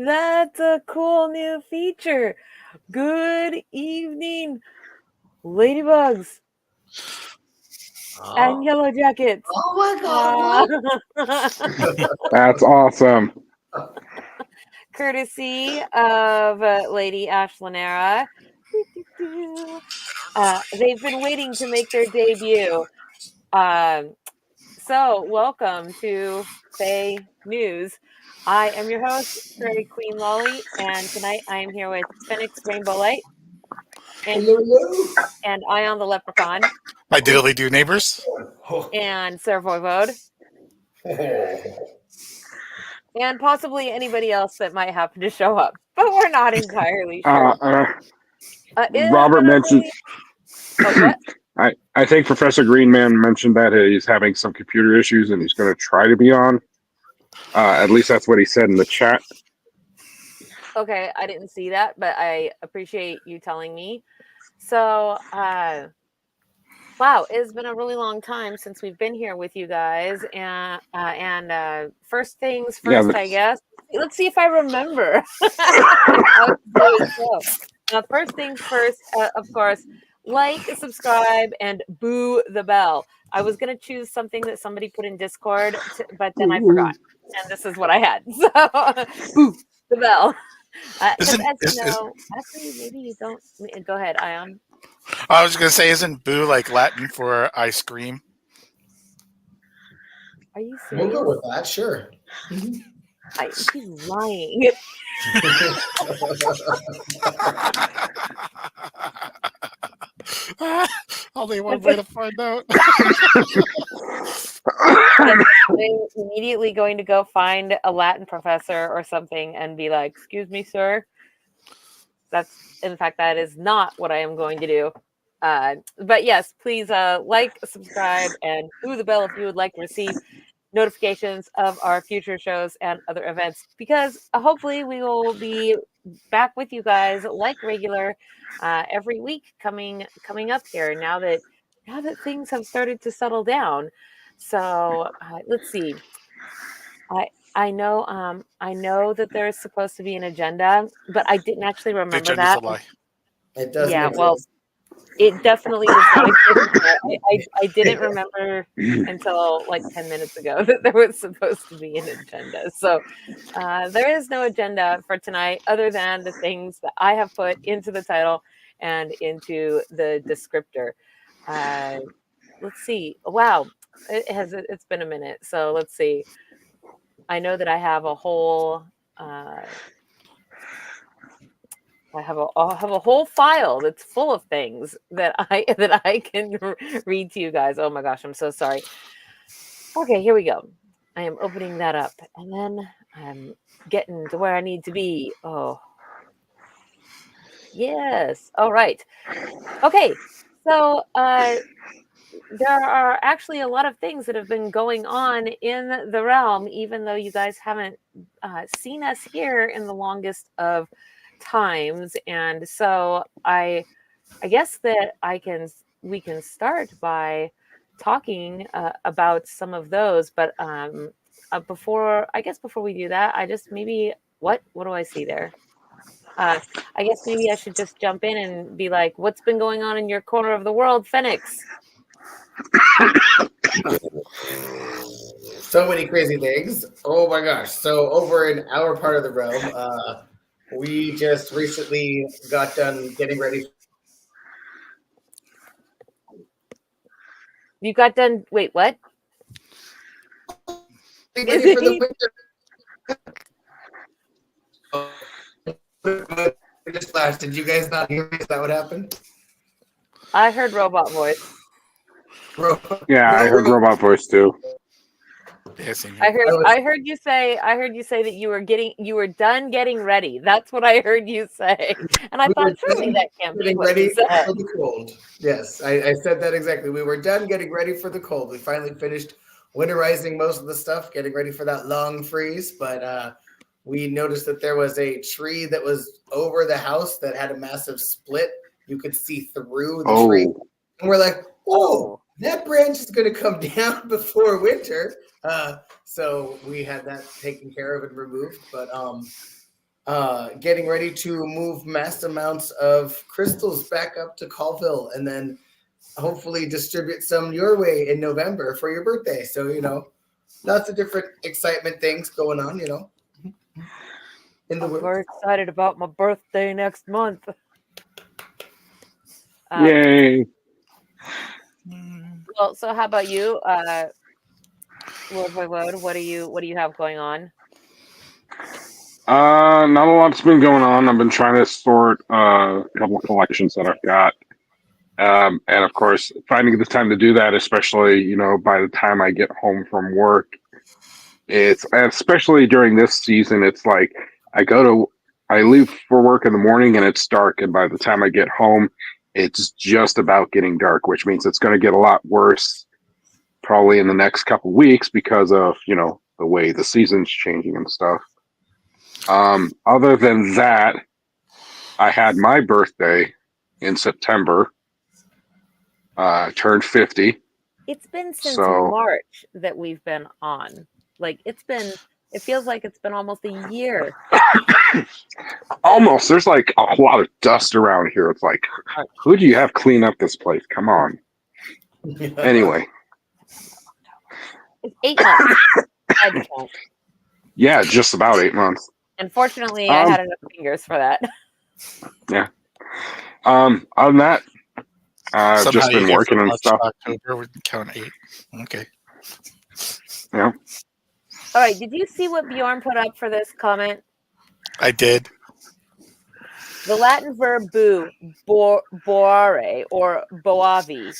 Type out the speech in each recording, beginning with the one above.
That's a cool new feature. Good evening, ladybugs and yellow jackets. Oh my god! That's awesome. Courtesy of Lady Ashlanera. They've been waiting to make their debut. So, welcome to FAE News. I am your host, Fairy Queen Lolly, and tonight I am here with Phoenix Rainbow Light and Ion the Leprechaun. My diddly do neighbors. And Sir Voivode. And possibly anybody else that might happen to show up, but we're not entirely sure. Robert mentioned. What? I think Professor Greenman mentioned that he's having some computer issues and he's going to try to be on. At least that's what he said in the chat. Okay, I didn't see that, but I appreciate you telling me. So, wow, it's been a really long time since we've been here with you guys. And first things first, I guess. Let's see if I remember. First things first, of course, like, subscribe, and boo the bell. I was going to choose something that somebody put in Discord, but then I forgot. And this is what I had. So, boo the bell. Because as you know, actually, maybe you don't. Go ahead, Ion. I was going to say, isn't boo like Latin for I scream? Are you serious? We'll go with that, sure. He's lying. Only one way to find out. I'm immediately going to go find a Latin professor or something and be like, "Excuse me, sir." In fact, that is not what I am going to do. But yes, please like, subscribe, and boo the bell if you would like to receive notifications of our future shows and other events, because hopefully we will be back with you guys like regular every week coming up here now that things have started to settle down. So let's see. I know that there's supposed to be an agenda, but I didn't actually remember that. It doesn't. Yeah, well, it definitely does not exist. I didn't remember until like 10 minutes ago that there was supposed to be an agenda. So there is no agenda for tonight other than the things that I have put into the title and into the descriptor. Let's see. Wow, it's been a minute. So let's see. I know that I have a whole. I have a whole file that's full of things that I can read to you guys. Oh my gosh, I'm so sorry. Okay, here we go. I am opening that up, and then I'm getting to where I need to be. Oh, yes. All right. Okay, so there are actually a lot of things that have been going on in the realm, even though you guys haven't seen us here in the longest of times. And so I guess that we can start by talking about some of those, but before we do that, I just maybe what do I see there? I guess maybe I should just jump in and be like, what's been going on in your corner of the world, Phoenix? So many crazy things. Oh my gosh. So over in our part of the realm, we just recently got done getting ready. You got done. Wait, what? Ready for the winter. Just flash. Did you guys not hear me? Is that what happened? I heard robot voice. Yeah, I heard robot voice too. I heard you say that you were done getting ready. That's what I heard you say. And I thought surely that can't be what you said. For the cold. Yes, I said that exactly. We were done getting ready for the cold. We finally finished winterizing most of the stuff, getting ready for that long freeze, but we noticed that there was a tree that was over the house that had a massive split. You could see through the tree. And we're like, oh, that branch is going to come down before winter. So we had that taken care of and removed. But getting ready to move mass amounts of crystals back up to Colville, and then hopefully distribute some your way in November for your birthday. So, lots of different excitement things going on, in the I'm world. very excited about my birthday next month. Yay! Well, so how about you, Lord WeiRd? What do you have going on? Not a lot's been going on. I've been trying to sort a couple of collections that I've got. And of course, finding the time to do that, especially, by the time I get home from work, and especially during this season, it's like I leave for work in the morning and it's dark. And by the time I get home, it's just about getting dark, which means it's going to get a lot worse probably in the next couple of weeks because of, the way the season's changing and stuff. Other than that, I had my birthday in September. Turned 50. It's been since March that we've been on. Like it feels like it's been almost a year. Almost. There's like a lot of dust around here. It's like, who do you have clean up this place? Come on. Anyway. It's 8 months. Yeah, just about 8 months. Unfortunately, I had enough fingers for that. Yeah. Other than that, I've just been working on stuff. October would count 8. Okay. Yeah. All right. Did you see what Bjorn put up for this comment? I did. The Latin verb boare or boavi.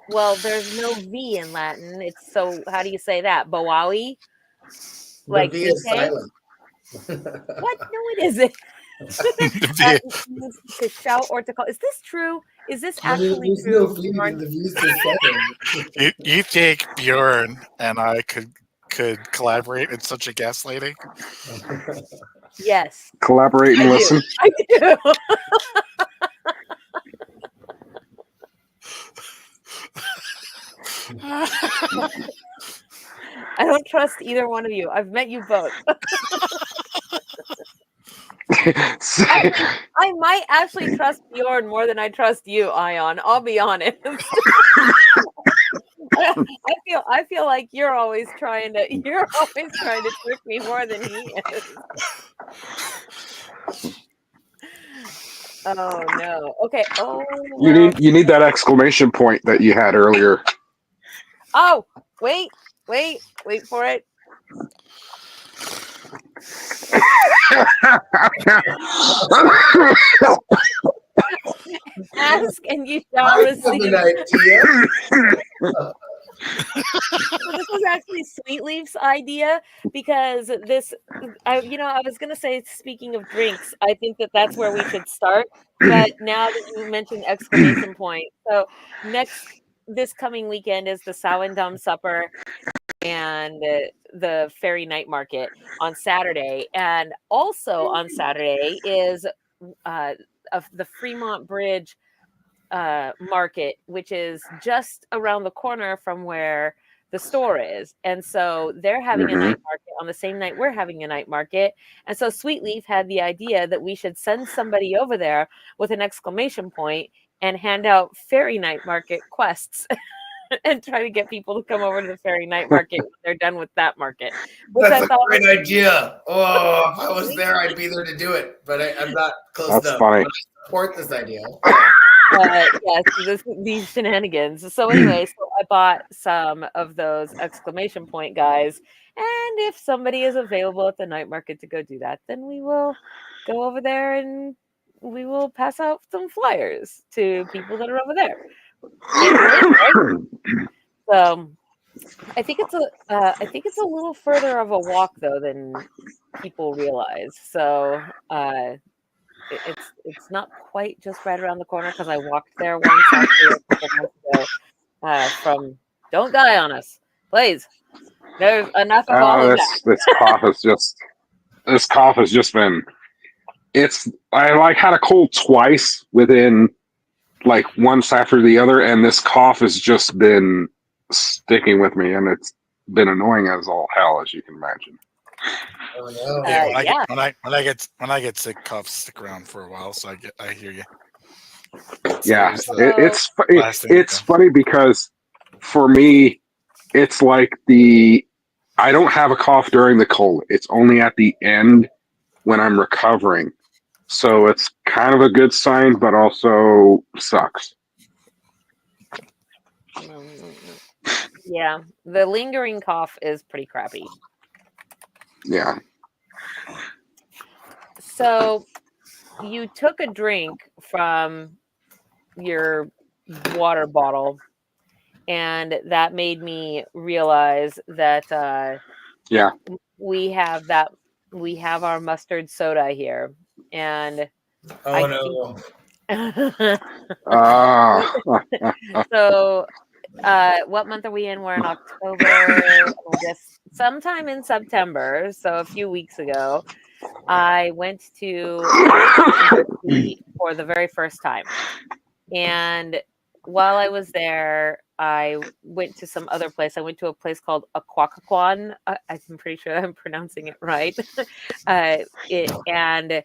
Well, there's no V in Latin. So how do you say that? Boawi? Like V is silent. What? No, it isn't. To shout or to call. Is this true? Is this actually true? You think Bjorn and I could collaborate in such a gaslighting? Yes. Collaborate and listen. I do. I don't trust either one of you. I've met you both. I might actually trust Bjorn more than I trust you, Ion. I'll be honest. I feel like you're always trying to trick me more than he is. Oh no. Okay. Oh. Well. You need that exclamation point that you had earlier. Oh, wait for it. Ask and you shall receive. So this was actually Sweetleaf's idea because I was going to say, speaking of drinks, I think that's where we should start. But now that you mentioned exclamation point, so this coming weekend is the Samhain Dumb Supper and the Fairy Night Market on Saturday. And also on Saturday is the Fremont Bridge market, which is just around the corner from where the store is. And so they're having a night market on the same night we're having a night market. And so Sweetleaf had the idea that we should send somebody over there with an exclamation point and hand out Fairy Night Market quests and try to get people to come over to the Fairy Night Market when they're done with that market. That's a great idea. Oh, if I was there, I'd be there to do it. But I'm not close enough. That's funny. But I support this idea. Yes, these shenanigans. So anyway, I bought some of those exclamation point guys. And if somebody is available at the night market to go do that, then we will go over there and we will pass out some flyers to people that are over there. So I think it's a little further of a walk though than people realize. So it's not quite just right around the corner because I walked there once actually a couple months ago from Don't Die on Us, please. There's enough of all of that. This cough has just been. I had a cold twice within like once after the other, and this cough has just been sticking with me, and it's been annoying as all hell, as you can imagine. Oh no. Yeah, Yeah. when I get sick, coughs stick around for a while, so I hear you. It's Yeah, always the last thing to it's go. funny because for me, it's like I don't have a cough during the cold. It's only at the end when I'm recovering. So it's kind of a good sign, but also sucks. Yeah, the lingering cough is pretty crappy. Yeah. So you took a drink from your water bottle, and that made me realize that Yeah. we have our mustard soda here, and Oh I no. think Uh, so. What month are we in? We're in October. I guess sometime in September. So a few weeks ago, I went to university for the very first time. And while I was there, I went to some other place. I went to a place called Aquaquan. I'm pretty sure I'm pronouncing it right. And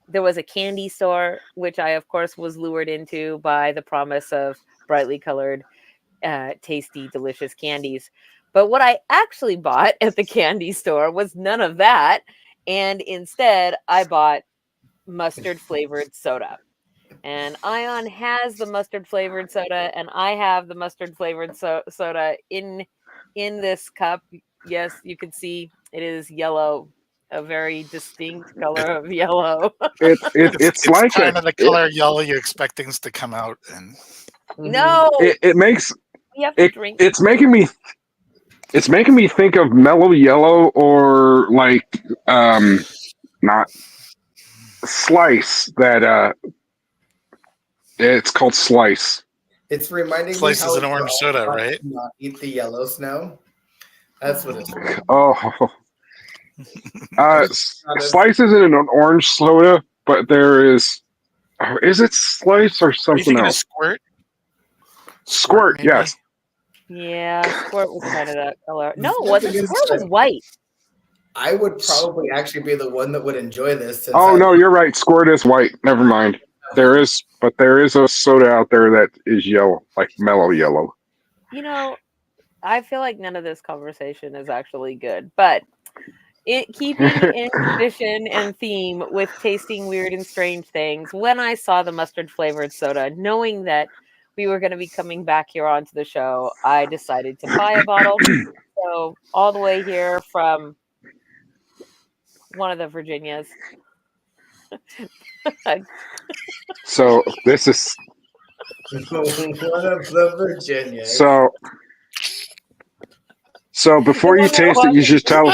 there was a candy store, which I, of course, was lured into by the promise of brightly colored, tasty, delicious candies. But what I actually bought at the candy store was none of that. And instead, I bought mustard flavored soda. And Ion has the mustard flavored soda, and I have the mustard flavored soda in this cup. Yes, you can see it is yellow, a very distinct color of yellow. it's It's like kind of the color yellow you expect things to come out in. No, it makes you have to drink. it's making me think of mellow yellow or like not slice that it's called slice. It's reminding Slice me is how an orange we're all soda, taught right? to not eat the yellow snow. That's what it's. Oh, slice isn't an orange soda, but there is. Oh, is it slice or Are you something thinking of else? Squirt? Squirt, maybe? yes. Yeah, Squirt was kind of that color. No, it Nothing wasn't. against Squirt was it. white. I would probably actually be the one that would enjoy this. Since Oh I no, you're right. Squirt is white. Never mind. There is a soda out there that is yellow, like mellow yellow. You know, I feel like none of this conversation is actually good, but keeping in tradition and theme with tasting weird and strange things, when I saw the mustard flavored soda, knowing that we were going to be coming back here onto the show, I decided to buy a bottle. So all the way here from one of the Virginias. So this is one of the Virginia. so before you taste it, you should tell.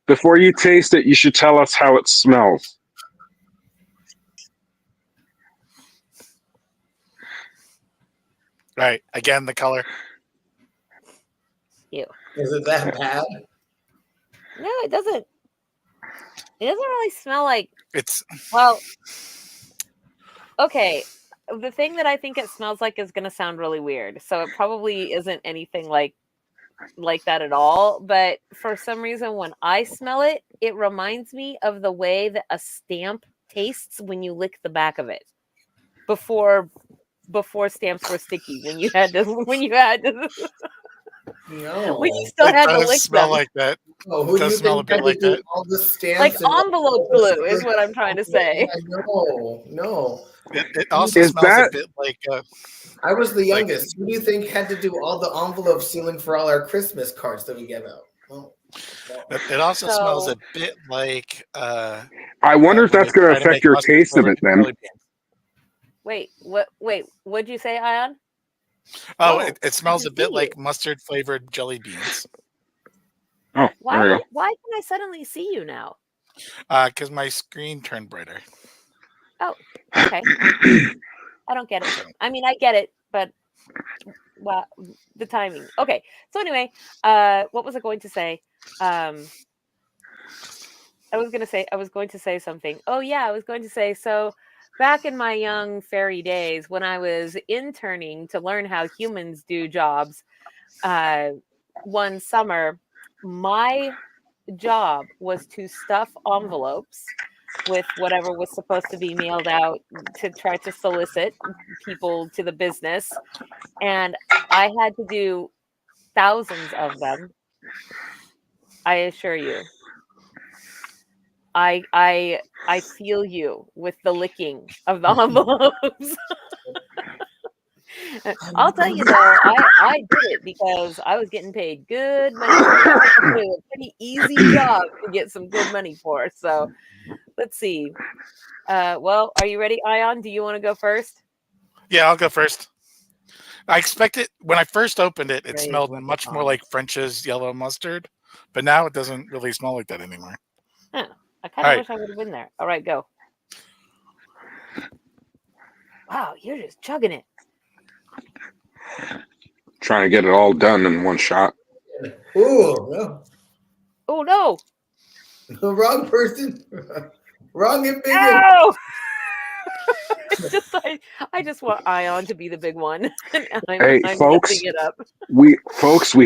Before you taste it, you should tell us how it smells. Right. Again, the color. Ew. Is it that bad? No, it doesn't. It doesn't really smell like. It's Well, okay. The thing that I think it smells like is going to sound really weird. So it probably isn't anything like that at all. But for some reason, when I smell it, it reminds me of the way that a stamp tastes when you lick the back of it. Before stamps were sticky, when you had to No. when you still it had to does lick smell them. like that. Oh, who It do you does smell a think bit had like to do that. all the stamps? Like and envelope all the glue is what I'm trying to say. No. It also Is smells that a bit like I was the like youngest. Who do you think had to do all the envelope sealing for all our Christmas cards that we give out? Oh, no. it also smells So- a bit like I wonder if when that's they going to try to affect make your mustard taste of flavored it then. jelly beans. Wait, what'd you say, Ion? Oh, Oh, it smells a I bit see like mustard flavored jelly beans. Oh, there we go. Why can I suddenly see you now? Because my screen turned brighter. Oh, okay. I don't get it. I mean, I get it, but well, the timing. Okay. So anyway, what was I going to say? I was going to say something. Oh yeah, I was going to say, so back in my young fairy days when I was interning to learn how humans do jobs, one summer my job was to stuff envelopes with whatever was supposed to be mailed out to try to solicit people to the business. And I had to do thousands of them. I assure you. I feel you with the licking of the envelopes. I'll tell you though, I did it because I was getting paid good money for it. It was a pretty easy job to get some good money for. So let's see. Well, are you ready, Ion? Do you want to go first? Yeah, I'll go first. I expected when I first opened it, it Great. smelled much more like French's yellow mustard, but now it doesn't really smell like that anymore. Huh. I kind of wish I would have been there. All right, go. Wow, you're just chugging it. Trying to get it all done in one shot. Ooh, no. Oh no! Wrong person. Wrong and big. No! I just want Ion to be the big one. I'm folks, messing it up. we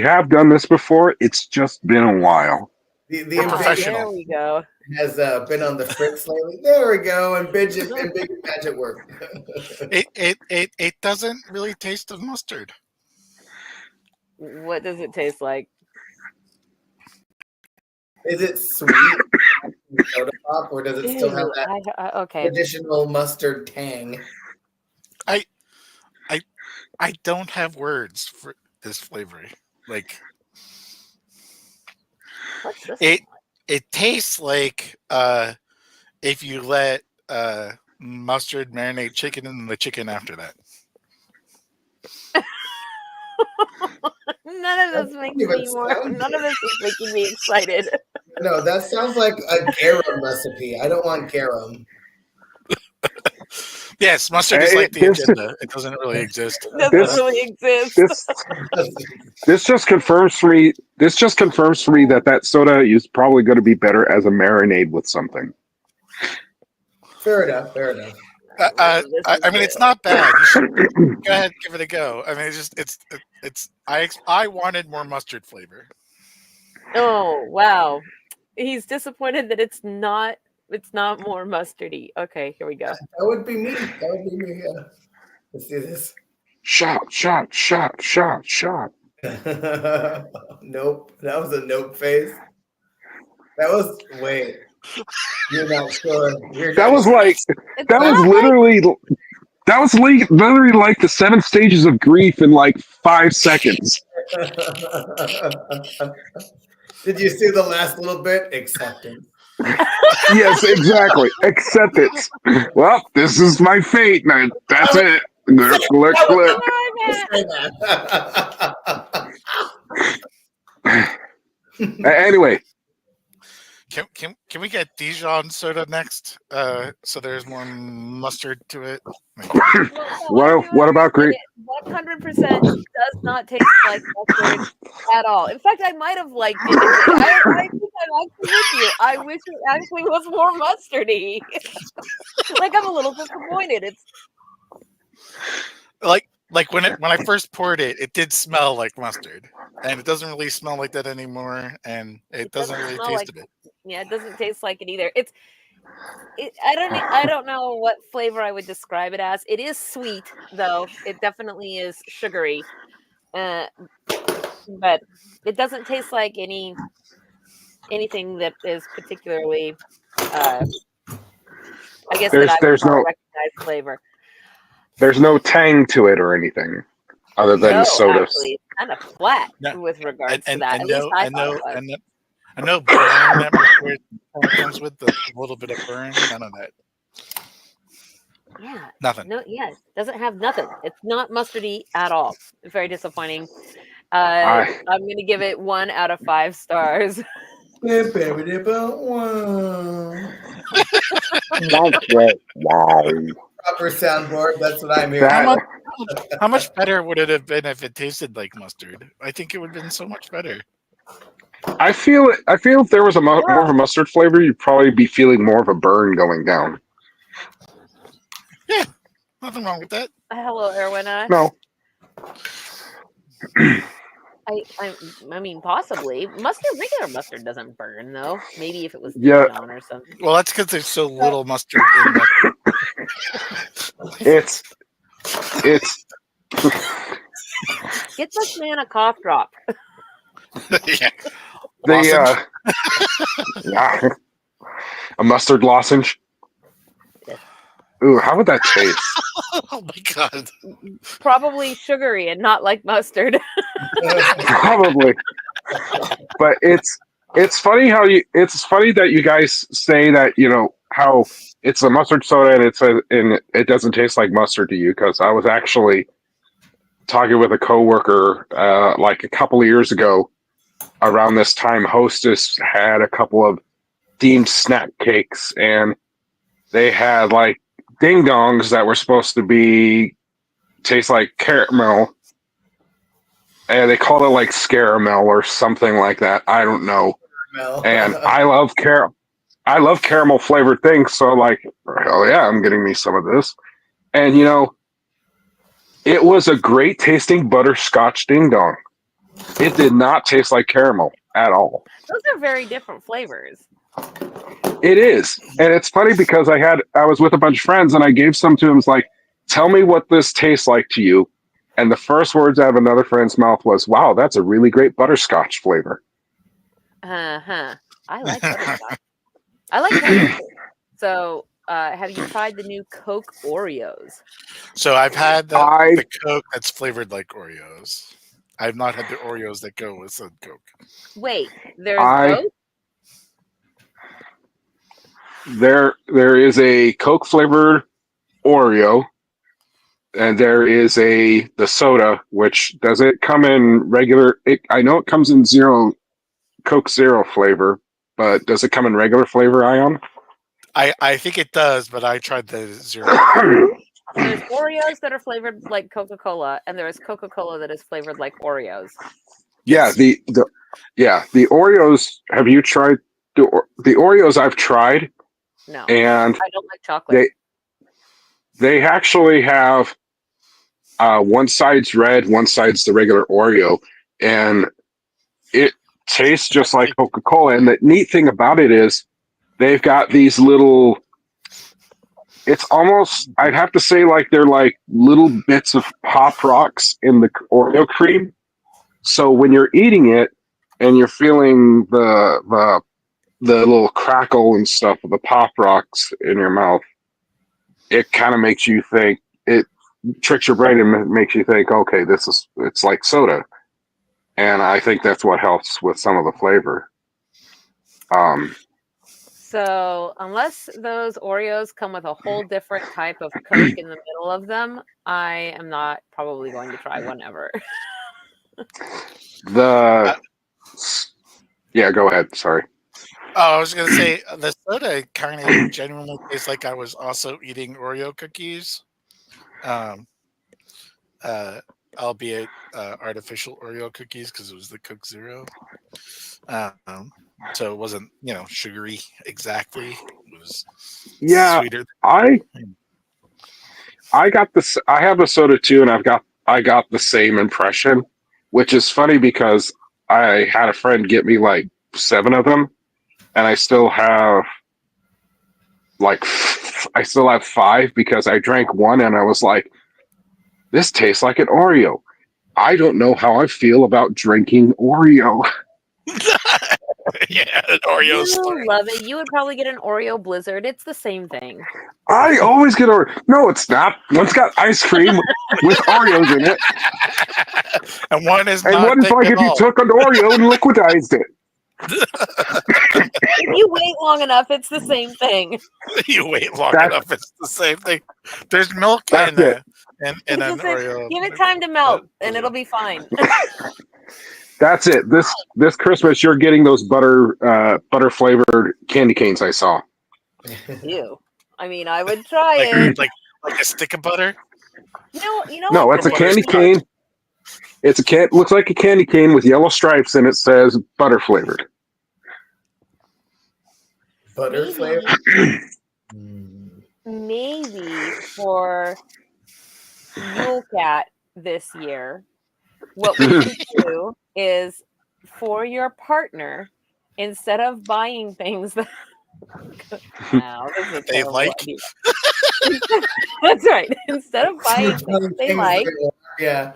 have done this before. It's just been a while. The professional. There we go. has been on the fritz lately. There we go, and big magic work. It doesn't really taste of mustard. What does it taste like? Is it sweet soda pop, or does it still have that okay. traditional mustard tang? I don't have words for this flavor. Like What's this? It tastes like if you let mustard marinate chicken and the chicken after that. None of this makes me more. None of this is making me excited. No, that sounds like a garum recipe. I don't want garum. Yes, mustard is like the agenda. It doesn't really exist. It doesn't really exist. This just confirms for me. This just confirms for me that soda is probably going to be better as a marinade with something. Fair enough. Fair enough. I mean, it's not bad. You should go ahead, give it a go. I mean, I wanted more mustard flavor. Oh wow, he's disappointed that it's not more mustardy. Okay, here we go. That would be me. Yeah. Let's do this. Shot. Nope. That was a nope face. Wait. You're not sure. That was literally like the 7 stages of grief in like 5 seconds. Did you see the last little bit? Acceptance. Yes, exactly. Acceptance. Well, this is my fate. That's it. Click. Anyway. Can we get Dijon soda next? So there's more mustard to it. What about green? 100% does not taste like mustard at all. In fact, I might have liked it. I think I'm actually with you. I wish it actually was more mustardy. Like I'm a little disappointed. It's like when I first poured it, it did smell like mustard, and it doesn't really smell like that anymore, and it doesn't really taste a bit. Yeah, it doesn't taste like it either. I don't know what flavor I would describe it as. It is sweet though. It definitely is sugary, but it doesn't taste like anything that is particularly. I guess there's no recognized flavor. There's no tang to it or anything other than soda. Actually, it's kind of flat with regards to that. I know burn that mustard comes with a little bit of burn. None of that. Yeah. Nothing. No. Yeah. It doesn't have nothing. It's not mustardy at all. Very disappointing. I'm going to give it 1 out of 5 stars. That's right. Wow. Proper soundboard. That's what I'm hearing. How much better would it have been if it tasted like mustard? I think it would have been so much better. I feel if there was more of a mustard flavor, you'd probably be feeling more of a burn going down. Yeah, nothing wrong with that. Hello, Erwin. No. I mean, possibly mustard. Regular mustard doesn't burn though. Maybe if it was Yeah. Dijon or something. Well, that's because there's so little mustard in mustard. It's Get this man a cough drop. Yeah. the yeah, a mustard lozenge. Yes. Ooh, how would that taste? Oh my god. Probably sugary and not like mustard. Probably, but it's funny it's funny that you guys say that, you know, how it's a mustard soda and it doesn't taste like mustard to you, because I was actually talking with a coworker like a couple of years ago around this time. Hostess had a couple of themed snack cakes, and they had like ding dongs that were supposed to be taste like caramel, and they called it like scaramel or something like that. I don't know. And I love caramel flavored things, so like, hell yeah, I'm getting me some of this. And you know, it was a great tasting butterscotch ding dong. It did not taste like caramel at all. Those are very different flavors. It is. And it's funny because I was with a bunch of friends and I gave some to him. It's like, tell me what this tastes like to you. And the first words out of another friend's mouth was, wow, that's a really great butterscotch flavor. I like butterscotch. I like butterscotch. So, have you tried the new Coke Oreos? So I've had the Coke that's flavored like Oreos. I've not had the Oreos that go with some Coke. Wait, there's both? There is a Coke flavored Oreo, and there is the soda, which does it come in regular? I know it comes in Coke Zero flavor, but does it come in regular flavor, Ion? I think it does, but I tried the zero. There's Oreos that are flavored like Coca-Cola, and there's Coca-Cola that is flavored like Oreos. Yeah, the Oreos. Have you tried the Oreos? I've tried. No, and I don't like chocolate. They actually have one side's red, one side's the regular Oreo, and it tastes just like Coca-Cola. And the neat thing about it is they've got these little, it's almost, I'd have to say, like they're like little bits of Pop Rocks in the Oreo cream. So when you're eating it and you're feeling the little crackle and stuff of the Pop Rocks in your mouth, it kind of makes you think, it tricks your brain and makes you think, okay, it's like soda. And I think that's what helps with some of the flavor. So unless those Oreos come with a whole different type of Coke in the middle of them, I am not probably going to try one ever. Yeah, go ahead. Sorry. Oh, I was going to say, the soda kind of genuinely tastes like I was also eating Oreo cookies. Albeit artificial Oreo cookies, because it was the Coke Zero. So it wasn't, sugary exactly. It was sweeter. I got this. I have a soda too, and I got the same impression, which is funny because I had a friend get me like 7 of them, and I still have 5 because I drank one and I was like, this tastes like an Oreo. I don't know how I feel about drinking Oreo. Yeah, an Oreo. You love it. You would probably get an Oreo Blizzard. It's the same thing. I always get Oreo. No, it's not. One's got ice cream with Oreos in it. And one is and not one's like if you took an Oreo and liquidized it. If you wait long enough, it's the same thing. You wait long enough, it's the same thing. There's milk in an Oreo. Give it time to melt, and it'll be fine. That's it. This Christmas, you're getting those butter flavored candy canes I saw. Ew. I mean, I would try it. Like a stick of butter. You know. No, it's a candy cane. Looks like a candy cane with yellow stripes, and it says butter flavored. Butter flavor. Maybe for Yule Cat this year, what we could do is for your partner, instead of buying things that wow, this is a They terrible like. idea. That's right. Instead of buying things they like, yeah,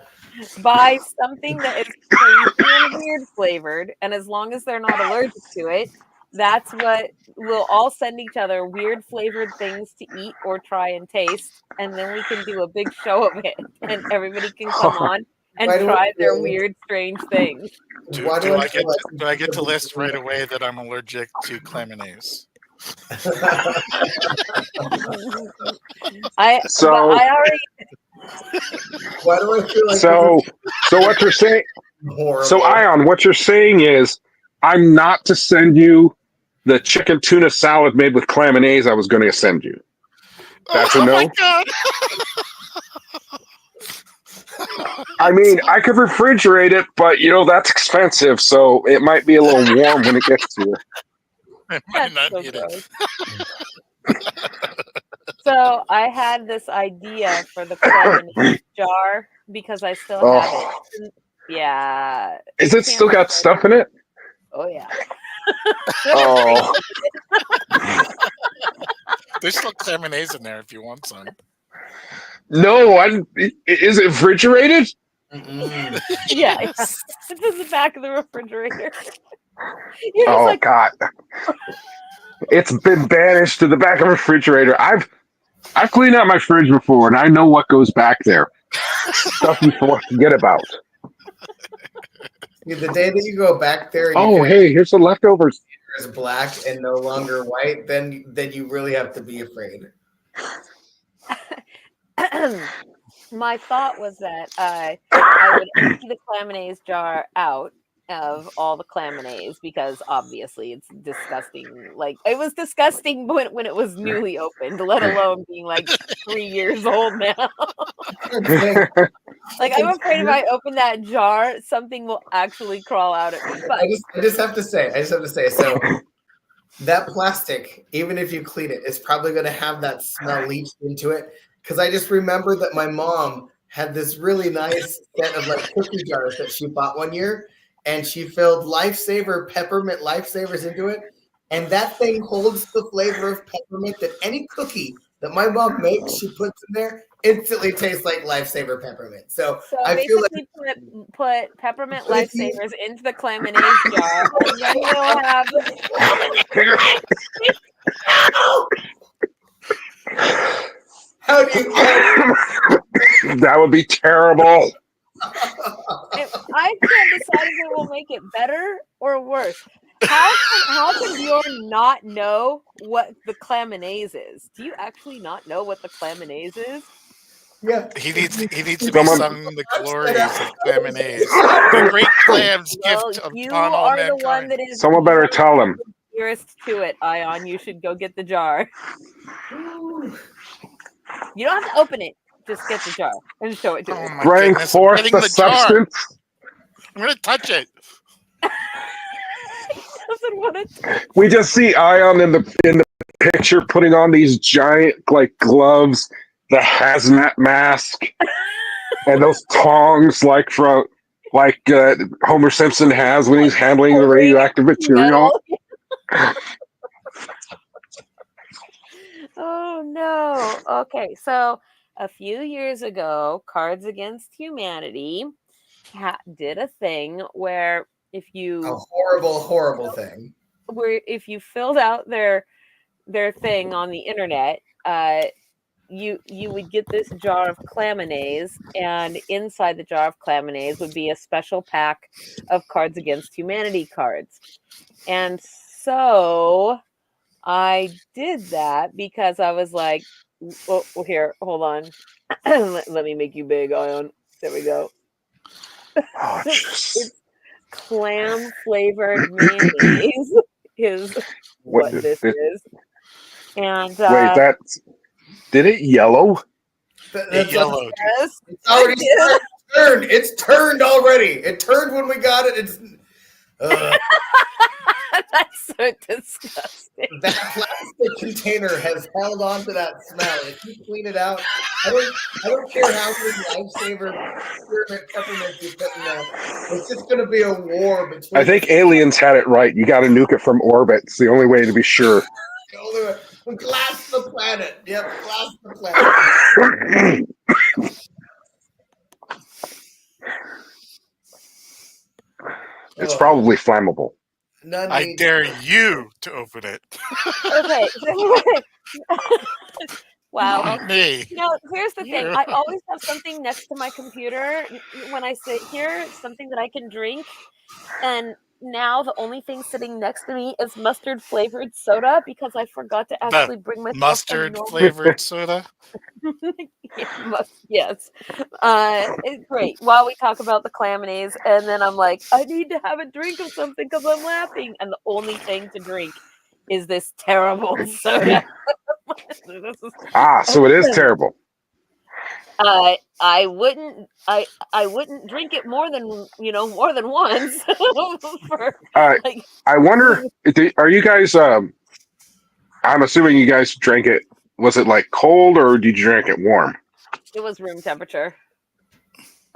buy something that is crazy and weird flavored, and as long as they're not allergic to it, that's what we'll all send each other weird flavored things to eat or try and taste, and then we can do a big show of it, and everybody can come on and Why do try I their feel- weird, strange things. Do why I feel get to list right away that I'm allergic to clamanaise? So- but I already Why do I feel like So what you're saying? horrible? So Ion, what you're saying is, I'm not to send you the chicken tuna salad made with clamanaise I was going to send you. That's a no? my God. I mean, I could refrigerate it, but that's expensive, so it might be a little warm when it gets to you. I might That's not so eat it. gross. So I had this idea for the clamanaise jar because I still have it. Yeah. Is it still got stuff in it? Oh yeah. Oh. There's still clamanaise in there if you want some. No, is it refrigerated? Mm-mm. Yeah. It's in the back of the refrigerator. Oh, God. It's been banished to the back of the refrigerator. I've cleaned out my fridge before, and I know what goes back there. Stuff you forget about. The day that you go back there and Hey, here's the leftovers. is black and no longer white, then you really have to be afraid. My thought was that I would empty the clamanaise jar out of all the clamanaise because obviously it's disgusting. Like it was disgusting when it was newly opened, let alone being like 3 years old now. Like I'm afraid if I open that jar, something will actually crawl out at me. But I just have to say, so that plastic, even if you clean it, it's probably going to have that smell leached into it. Because I just remember that my mom had this really nice set of like cookie jars that she bought one year, and she filled peppermint lifesavers into it, and that thing holds the flavor of peppermint that any cookie that my mom makes, she puts in there, instantly tastes like lifesaver peppermint. So I feel like put peppermint lifesavers into the clamanaise jar, and then we'll have. how do you That would be terrible. I can't decide if it will make it better or worse. How can Bjorn not know what the clamanaise is? Do you actually not know what the clamanaise is? Yeah. He needs to be sung the glories of clamanaise. The great clams gift you upon all are mankind. the one that is. Someone better tell him. Nearest to it, Ion. You should go get the jar. You don't have to open it. Just get the jar and show it to Oh me. my Bring goodness! forth I'm getting the jar. substance. I'm gonna touch it. Doesn't want to. We just see Ion in the picture putting on these giant like gloves, the hazmat mask, and those tongs like Homer Simpson has when he's handling the radioactive material. Oh no. Okay, so a few years ago, Cards Against Humanity did a thing where if you horrible thing. Where if you filled out their thing on the internet, you would get this jar of clamanaise, and inside the jar of clamanaise would be a special pack of Cards Against Humanity cards. And so I did that because I was like, well here, hold on. let me make you big, Ion. There we go. Oh, It's clam flavored mayonnaise is what this is. And wait, did it yellow? It's yellow. Yes, it's already turned. It's turned already. It turned when we got it. It's That's so disgusting. That plastic container has held on to that smell. If you clean it out, I don't care how many lifesaver spearmint peppermints you put in there. It's just going to be a war between. I think aliens had it right. You got to nuke it from orbit. It's the only way to be sure. The only way. Glass the planet. Yep, glass the planet. It's probably flammable. I dare you to open it. Okay. Wow. Not me. Here's the thing. I always have something next to my computer when I sit here, something that I can drink. And now the only thing sitting next to me is mustard flavored soda because I forgot to actually bring myself mustard flavored soda. Yes. It's great. While we talk about the Claminays, and then I'm like, I need to have a drink of something because I'm laughing. And the only thing to drink is this terrible soda. So it is terrible. I wouldn't drink it more than once. I wonder, are you guys? I'm assuming you guys drank it. Was it like cold or did you drink it warm? It was room temperature.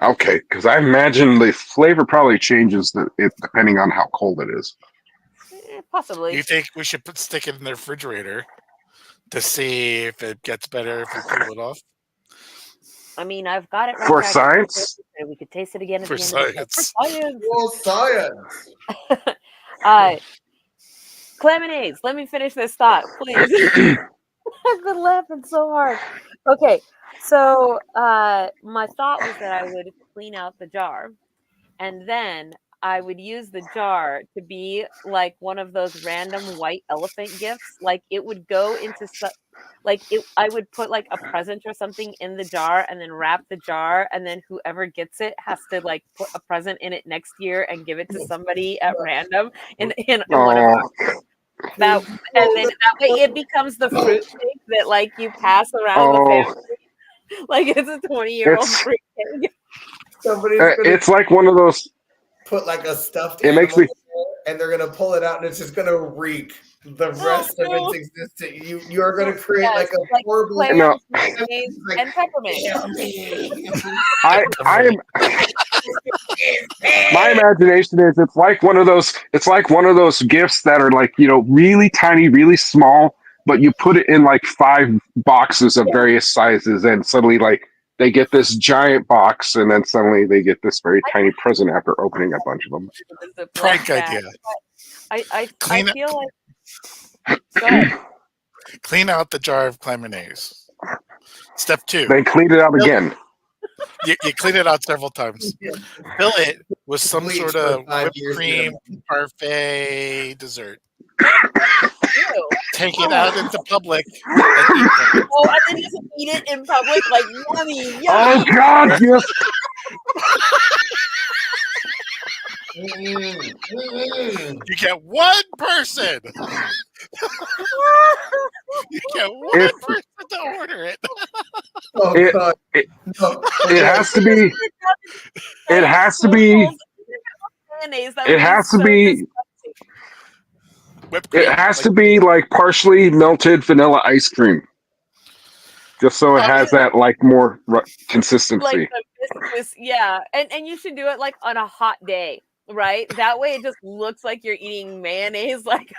Okay, because I imagine the flavor probably changes depending on how cold it is. Possibly. You think we should stick it in the refrigerator to see if it gets better if we cool it off? I mean, I've got it right for back science. We could taste it again. For science. For science. Claminays. Let me finish this thought, please. I've been laughing so hard. Okay, so my thought was that I would clean out the jar, and then I would use the jar to be like one of those random white elephant gifts. Like it would go into I would put like a present or something in the jar and then wrap the jar, and then whoever gets it has to like put a present in it next year and give it to somebody at random in one of that, and then that way it becomes the fruit cake that like you pass around the family. Like it's a 20-year-old fruit cake. It's like one of those. Put like a stuffed animal in there, and they're gonna pull it out, and it's just gonna reek the rest of its existence. You are gonna create like a horrible and peppermint. I am. My imagination is it's like one of those gifts that are like, really tiny, really small, but you put it in like 5 boxes of various sizes, and suddenly like they get this giant box, and then suddenly they get this very tiny present after opening a bunch of them. Prank idea. I feel like. Go ahead. Clean out the jar of Claminays. Step 2. Then clean it out again. You clean it out several times. Fill it with some sort of whipped cream parfait dessert. Take it out into public and eat them. Oh, and then just eat it in public, like yummy. Oh God! Yes. You get one person. You get one person to order it. Oh God! It has to be. It has to be. It has to be. It has to be like partially melted vanilla ice cream, just so it has that like more consistency. Like yeah, and you should do it like on a hot day, right? That way it just looks like you're eating mayonnaise. Like,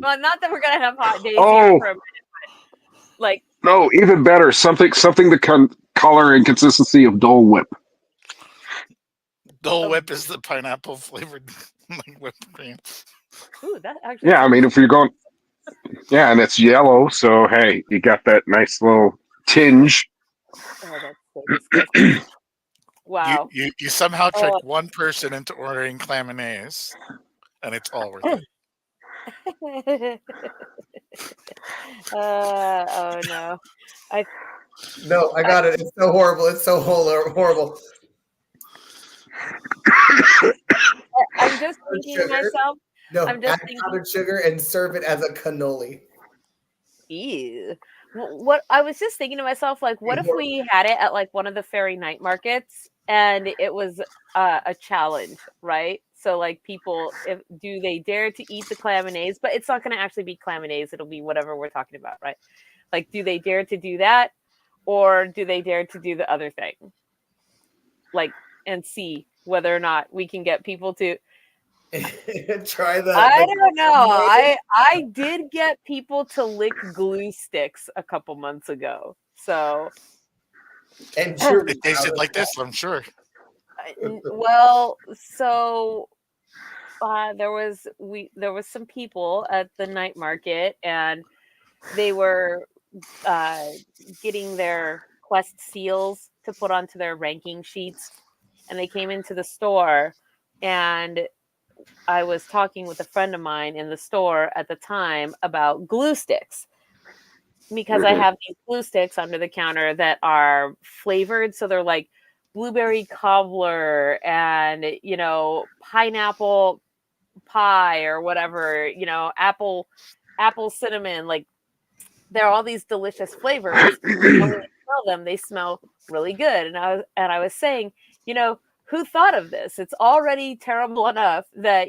well, not that we're gonna have hot days here for a minute, but like. No, even better. Something the color and consistency of Dole Whip. Dole Whip is the pineapple flavored like whipped cream. Ooh, that actually. Yeah, I mean, if you're going, and it's yellow, so hey, you got that nice little tinge. Oh, that's so disgusting. Wow. You somehow tricked one person into ordering Claminays, and it's all worth it. Oh no. No, I got it. It's so horrible. It's so horrible. I'm just thinking to myself. No, I'm just add powdered sugar and serve it as a cannoli. Ew. what I was just thinking to myself, like, what if we had it at like one of the fairy night markets and it was a challenge, right? So like people, if do they dare to eat the claminaise? But it's not going to actually be claminaise; it'll be whatever we're talking about, right? Like, do they dare to do that, or do they dare to do the other thing? Like, and see whether or not we can get people to try the. I don't know. I did get people to lick glue sticks a couple months ago. So And sure, It tasted like this, I'm sure. well, so there was some people at the night market, and they were getting their quest seals to put onto their ranking sheets, and they came into the store, and I was talking with a friend of mine in the store at the time about glue sticks, because I have these glue sticks under the counter that are flavored. So they're like blueberry cobbler and, pineapple pie or whatever, apple cinnamon. Like, there are all these delicious flavors. And when you smell them, they smell really good. And I was saying, who thought of this? It's already terrible enough that,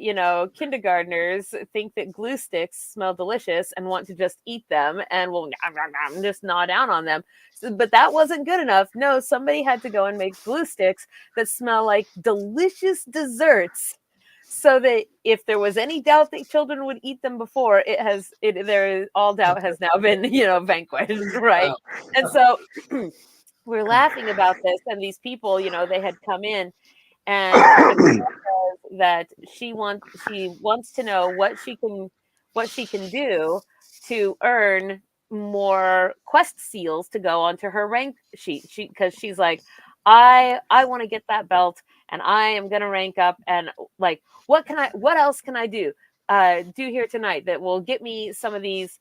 kindergartners think that glue sticks smell delicious and want to just eat them and will just gnaw down on them. But that wasn't good enough. No, somebody had to go and make glue sticks that smell like delicious desserts, so that if there was any doubt that children would eat them before, all doubt has now been, vanquished, right? Wow. And so we're laughing about this, and these people, they had come in, and that she wants to know what she can do to earn more quest seals to go onto her rank sheet. Because she's like, I want to get that belt, and I am going to rank up, and like, what else can I do here tonight that will get me some of these,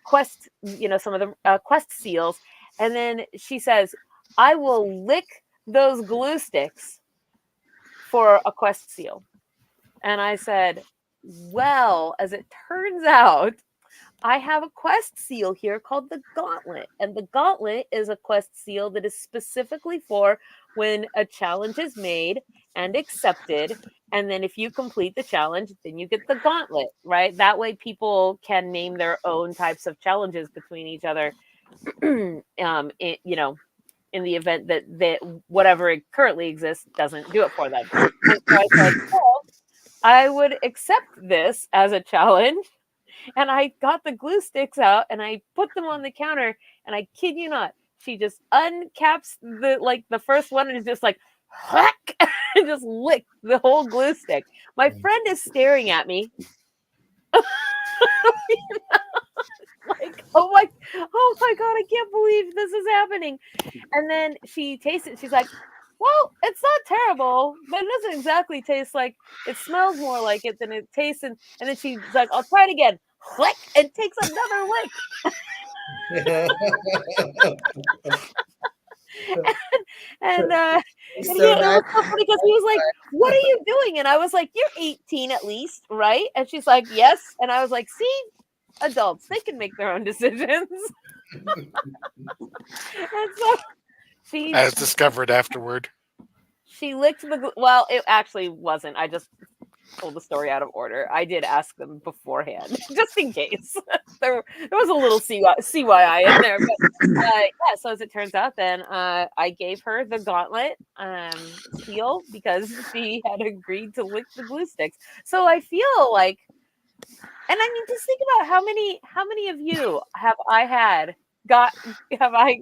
quest, some of the quest seals. And then she says, I will lick those glue sticks for a quest seal. And I said, well, as it turns out, I have a quest seal here called the Gauntlet. And the Gauntlet is a quest seal that is specifically for when a challenge is made and accepted. And then if you complete the challenge, then you get the Gauntlet, right? That way people can name their own types of challenges between each other. In the event that whatever it currently exists doesn't do it for them. And so I said, well, I would accept this as a challenge. And I got the glue sticks out and I put them on the counter, and I kid you not, she just uncaps the first one and is just like, and just lick the whole glue stick. My friend is staring at me. Like, oh my God, I can't believe this is happening. And then she tastes it. She's like, well, it's not terrible, but it doesn't exactly taste like, it smells more like it than it tastes. And then she's like, I'll try it again. Lick, and takes another lick. and it was so funny because he was like, what are you doing? And I was like, you're 18 at least, right? And she's like, yes. And I was like, see, adults, they can make their own decisions. And so she, as discovered afterward, she licked well, it actually wasn't. I just told the story out of order. I did ask them beforehand, just in case. there was a little CYI in there. But yeah, so as it turns out, then I gave her the Gauntlet seal because she had agreed to lick the glue sticks. So I feel like, and I mean, just think about how many of you have I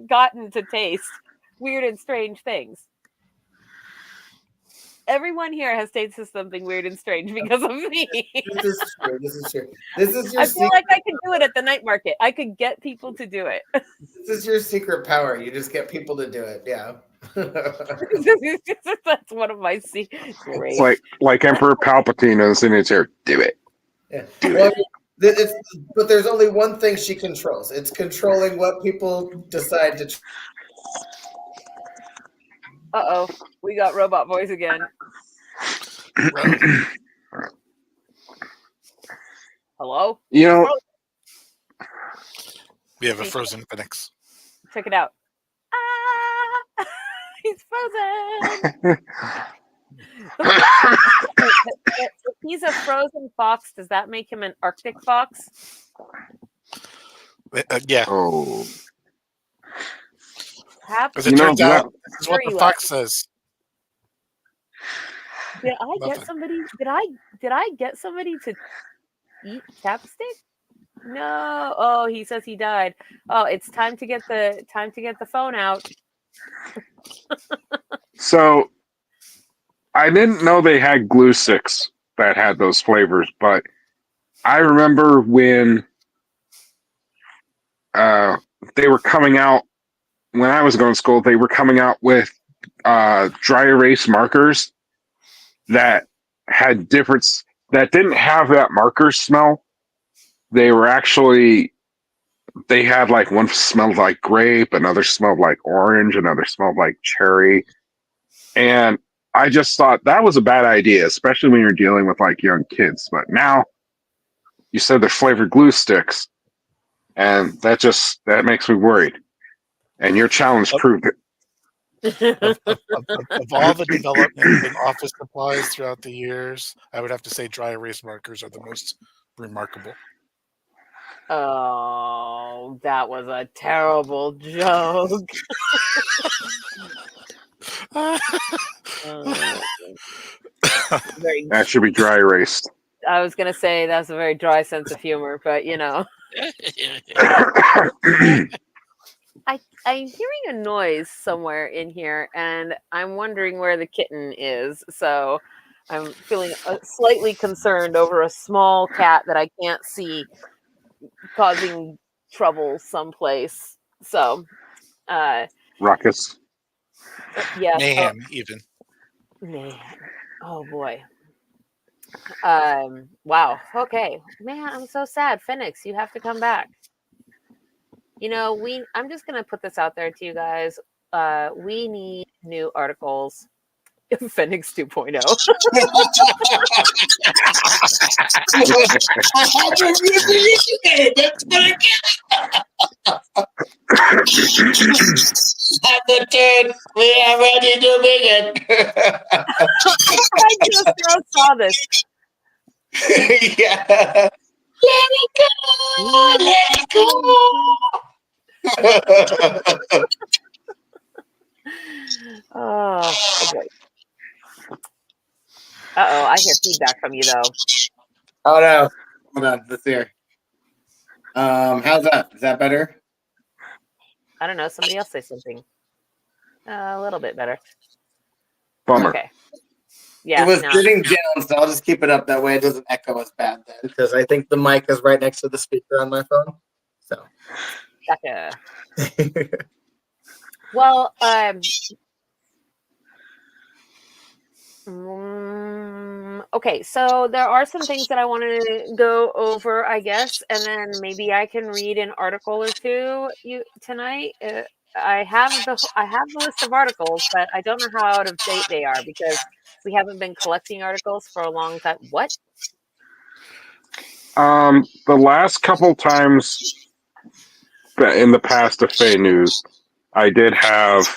gotten to taste weird and strange things. Everyone here has tasted something weird and strange because of me. This is true. This is your I feel like I could do it at the night market. I could get people to do it. This is your secret power. You just get people to do it. Yeah. That's one of my secrets. It's like Emperor Palpatine is in his ear. Do it. Yeah. Well, but there's only one thing she controls. It's controlling what people decide to. Uh-oh. We got robot voice again. Hello? You know, We have a frozen phoenix. Check it out. Ah, he's frozen. If he's a frozen fox, does that make him an Arctic fox? Yeah. Oh. Because it turns out this is what the fox at? says. Did I Nothing. get somebody? Did I get somebody to eat chapstick? No. Oh, he says he died. Oh, it's time to get the phone out. So I didn't know they had glue sticks that had those flavors, but I remember when they were coming out when I was going to school. They were coming out with dry erase markers that had difference that didn't have that marker smell. They were actually they had like one smelled like grape, another smelled like orange, another smelled like cherry, and I just thought that was a bad idea, especially when you're dealing with like young kids. But now you said they're flavored glue sticks, and that makes me worried. And your challenge proved it. Of all the development in office supplies throughout the years, I would have to say dry erase markers are the most remarkable. Oh, that was a terrible joke. That should be dry erased. I was gonna say that's a very dry sense of humor, but you know. I'm hearing a noise somewhere in here, and I'm wondering where the kitten is. So I'm feeling slightly concerned over a small cat that I can't see causing trouble someplace. So, Ruckus. Yeah. Mayhem, even. Man. Oh boy. Wow. Okay. Man, I'm so sad. Phoenix, you have to come back. You know, I'm just gonna put this out there to you guys. We need new articles. Phoenix 2.0. We are ready to begin. I just saw this. Yeah. Let it go. Let it go. Oh, okay. Uh-oh, I hear feedback from you though. Oh no. Hold on, let's hear. How's that? Is that better? I don't know, somebody else say something. A little bit better. Bummer. Okay. Yeah. It was getting down, so I'll just keep it up that way it doesn't echo as bad then, because I think the mic is right next to the speaker on my phone. So Gotcha. Well, okay, so there are some things that I want to go over, I guess, and then maybe I can read an article or two tonight. I have the list of articles, but I don't know how out of date they are because we haven't been collecting articles for a long time. What? The last couple times in the past of FAE News, I did have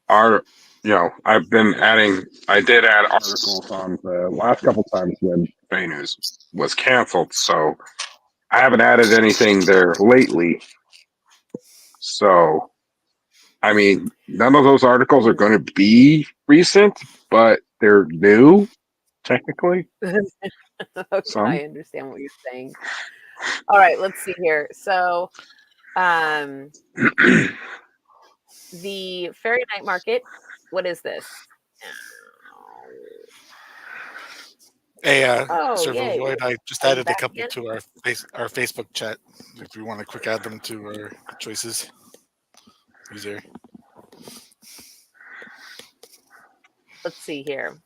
I did add articles on the last couple times when FAE News was canceled, so I haven't added anything there lately. So, I mean, none of those articles are going to be recent, but they're new, technically. Okay, I understand what you're saying. All right, let's see here. So, the Fairy Night Market. What is this? Server yay. Void, I just Are you added a back couple again? to our Facebook chat. If you want to quick add them to our choices. Easier. Let's see here.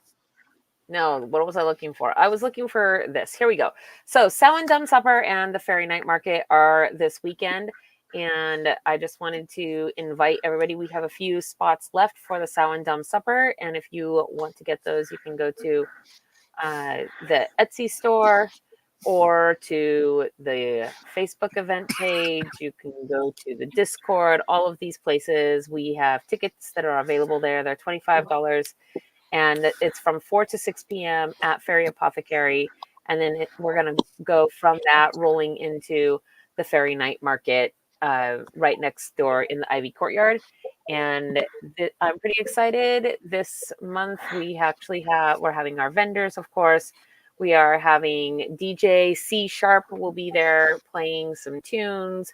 No, what was I looking for? I was looking for this. Here we go. So Samhain Dumb Supper and the Fairy Night Market are this weekend. And I just wanted to invite everybody. We have a few spots left for the Samhain Dumb Supper. And if you want to get those, you can go to the Etsy store or to the Facebook event page. You can go to the Discord, all of these places. We have tickets that are available there. They're $25, and it's from 4 to 6 p.m. at Fairy Apothecary. And then we're going to go from that rolling into the Fairy Night Market right next door in the Ivy Courtyard. And I'm pretty excited. This month we're having our vendors, of course. We are having DJ C Sharp will be there playing some tunes,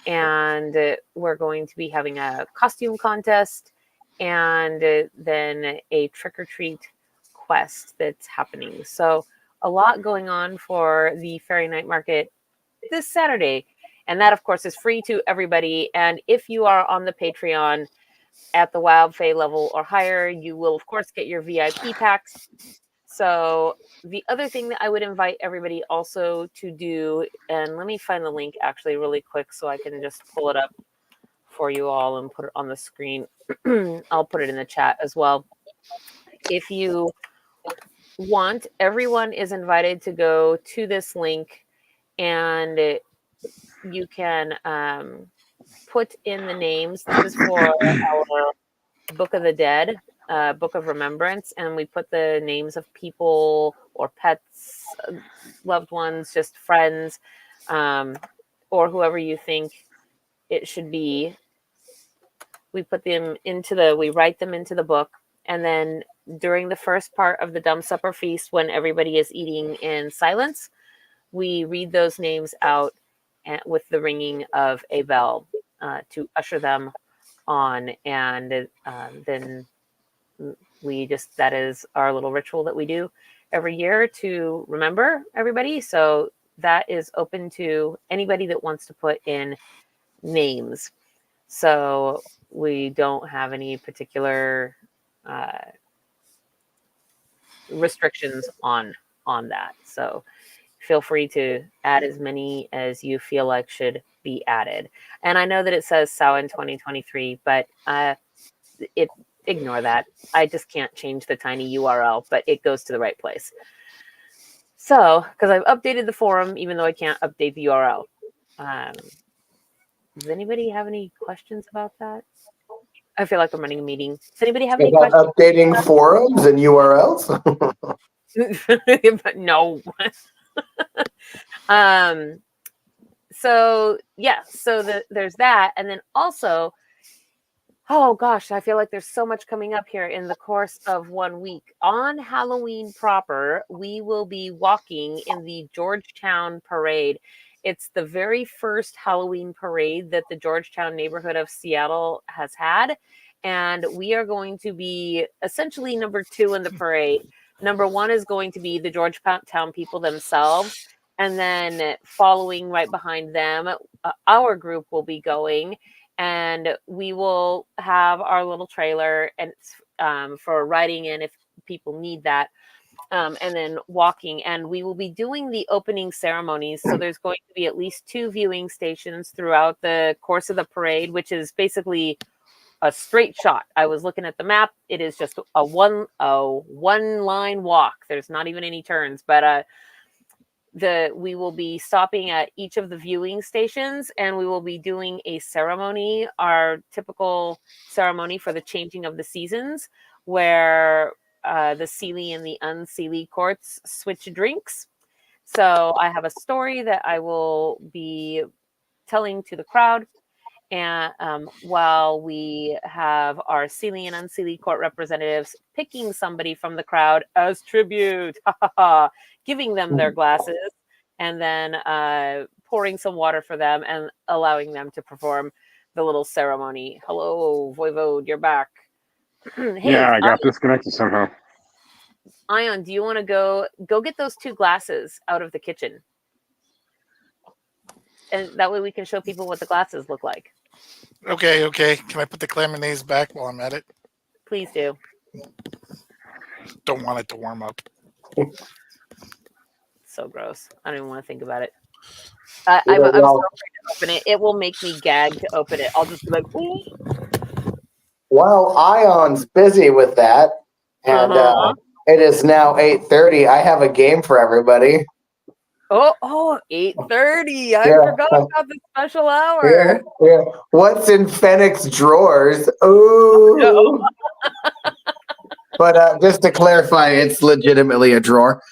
and we're going to be having a costume contest and then a trick or treat quest that's happening. So a lot going on for the Fairy Night Market this Saturday. And that, of course, is free to everybody. And if you are on the Patreon at the Wild Fae level or higher, you will, of course, get your VIP packs. So the other thing that I would invite everybody also to do, and let me find the link actually really quick so I can just pull it up for you all and put it on the screen. I'll put it in the chat as well. If you want, everyone is invited to go to this link, and you can put in the names. This is for our Book of the Dead, Book of Remembrance, and we put the names of people or pets, loved ones, just friends, or whoever you think it should be. We put them we write them into the book, and then during the first part of the Dumb Supper feast, when everybody is eating in silence, we read those names out with the ringing of a bell to usher them on, and then that is our little ritual that we do every year to remember everybody. So that is open to anybody that wants to put in names. So we don't have any particular restrictions on that. So feel free to add as many as you feel like should be added. And I know that it says Samhain 2023, but ignore that. I just can't change the tiny URL, but it goes to the right place. So, because I've updated the forum, even though I can't update the URL. Does anybody have any questions about that? I feel like I'm running a meeting. Does anybody have any questions? Updating forums and URLs? No. So yeah, so there's that, and then also, oh gosh, I feel like there's so much coming up here in the course of 1 week. On Halloween proper, we will be walking in the Georgetown Parade. It's the very first Halloween parade that the Georgetown neighborhood of Seattle has had, and we are going to be essentially number 2 in the parade. Number 1 is going to be the Georgetown people themselves, and then following right behind them, our group will be going, and we will have our little trailer and for riding in if people need that, and then walking. And we will be doing the opening ceremonies. So there's going to be at least 2 viewing stations throughout the course of the parade, which is basically a straight shot. I was looking at the map. It is just a one line walk. There's not even any turns, but we will be stopping at each of the viewing stations, and we will be doing a ceremony, our typical ceremony for the changing of the seasons, where the Seelie and the Unseelie courts switch drinks. So I have a story that I will be telling to the crowd, and while we have our Seelie and Unseelie court representatives picking somebody from the crowd as tribute, giving them their glasses, and then pouring some water for them and allowing them to perform the little ceremony. Hello, Voivode, you're back. Hey, yeah, I got disconnected somehow. Ion, do you want to go get those 2 glasses out of the kitchen? And that way we can show people what the glasses look like. Okay. Can I put the claminets back while I'm at it? Please do. Don't want it to warm up. So gross. I don't even want to think about it. I'm so afraid to open it. It will make me gag to open it. I'll just be like, ooh. Well, Ion's busy with that, and it is now 8:30. I have a game for everybody. Oh, 8:30. I Yeah. forgot about the special hour. Yeah. What's in Fennec's drawers? No. Ooh. But just to clarify, it's legitimately a drawer.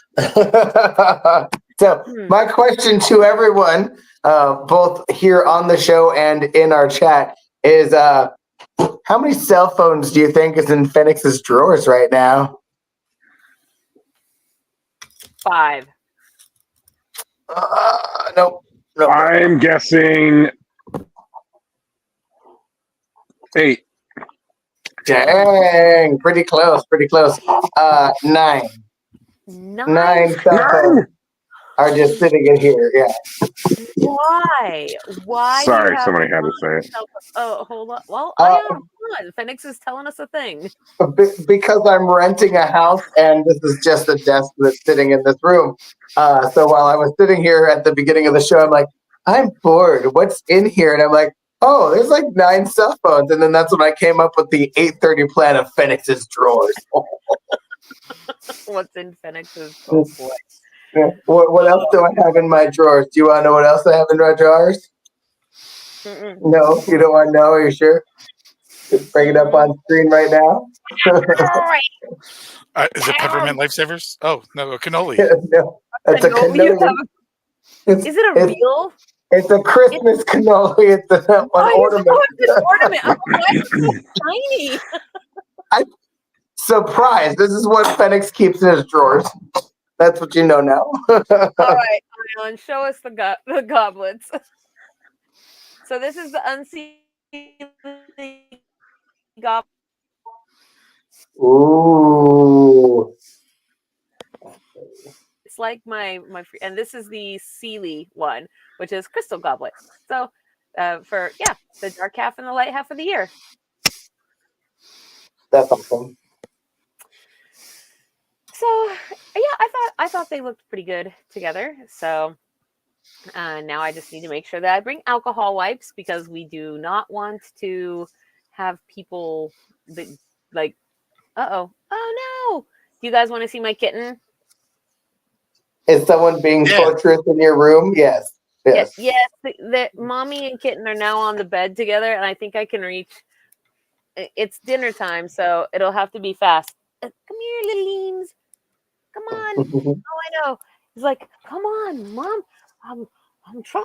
So my question to everyone, both here on the show and in our chat, is how many cell phones do you think is in Fenix's drawers right now? 5. Nope. I'm guessing 8. Dang, pretty close. 9. 9 cell phones are just sitting in here. Yeah. Why? Why? Sorry, do you have somebody had to say it. Oh, hold on. Well, hold on. Phoenix is telling us a thing. Because I'm renting a house and this is just a desk that's sitting in this room. So while I was sitting here at the beginning of the show, I'm like, I'm bored. What's in here? And I'm like, oh, there's like 9 cell phones. And then that's when I came up with the 8:30 plan of Phoenix's drawers. What's in Phoenix's? Oh boy. Yeah. What else do I have in my drawers? Do you want to know what else I have in my drawers? Mm-mm. No, you don't want to know? Are you sure? Just bring it up on screen right now. Is it peppermint lifesavers? Oh no, a cannoli. No, it's a cannoli. Is it a real? It's a Christmas cannoli. It's an ornament. Oh, it's an ornament. Oh, why is it so tiny? Surprise! This is what Phoenix keeps in his drawers. That's what you know now. All right, Ion, show us the goblets. So this is the unseelie goblet. Ooh. It's like my and this is the Sealy one, which is crystal goblet. So for the dark half and the light half of the year. That's awesome. So I thought they looked pretty good together. So now I just need to make sure that I bring alcohol wipes because we do not want to have people that like, oh no. Do you guys want to see my kitten? Is someone being torturous in your room? Yes. Yes. The mommy and kitten are now on the bed together, and I think I can reach. It's dinner time, so it'll have to be fast. Come here, little Leans. Come on. Oh, I know. He's like, come on, Mom. I'm trying.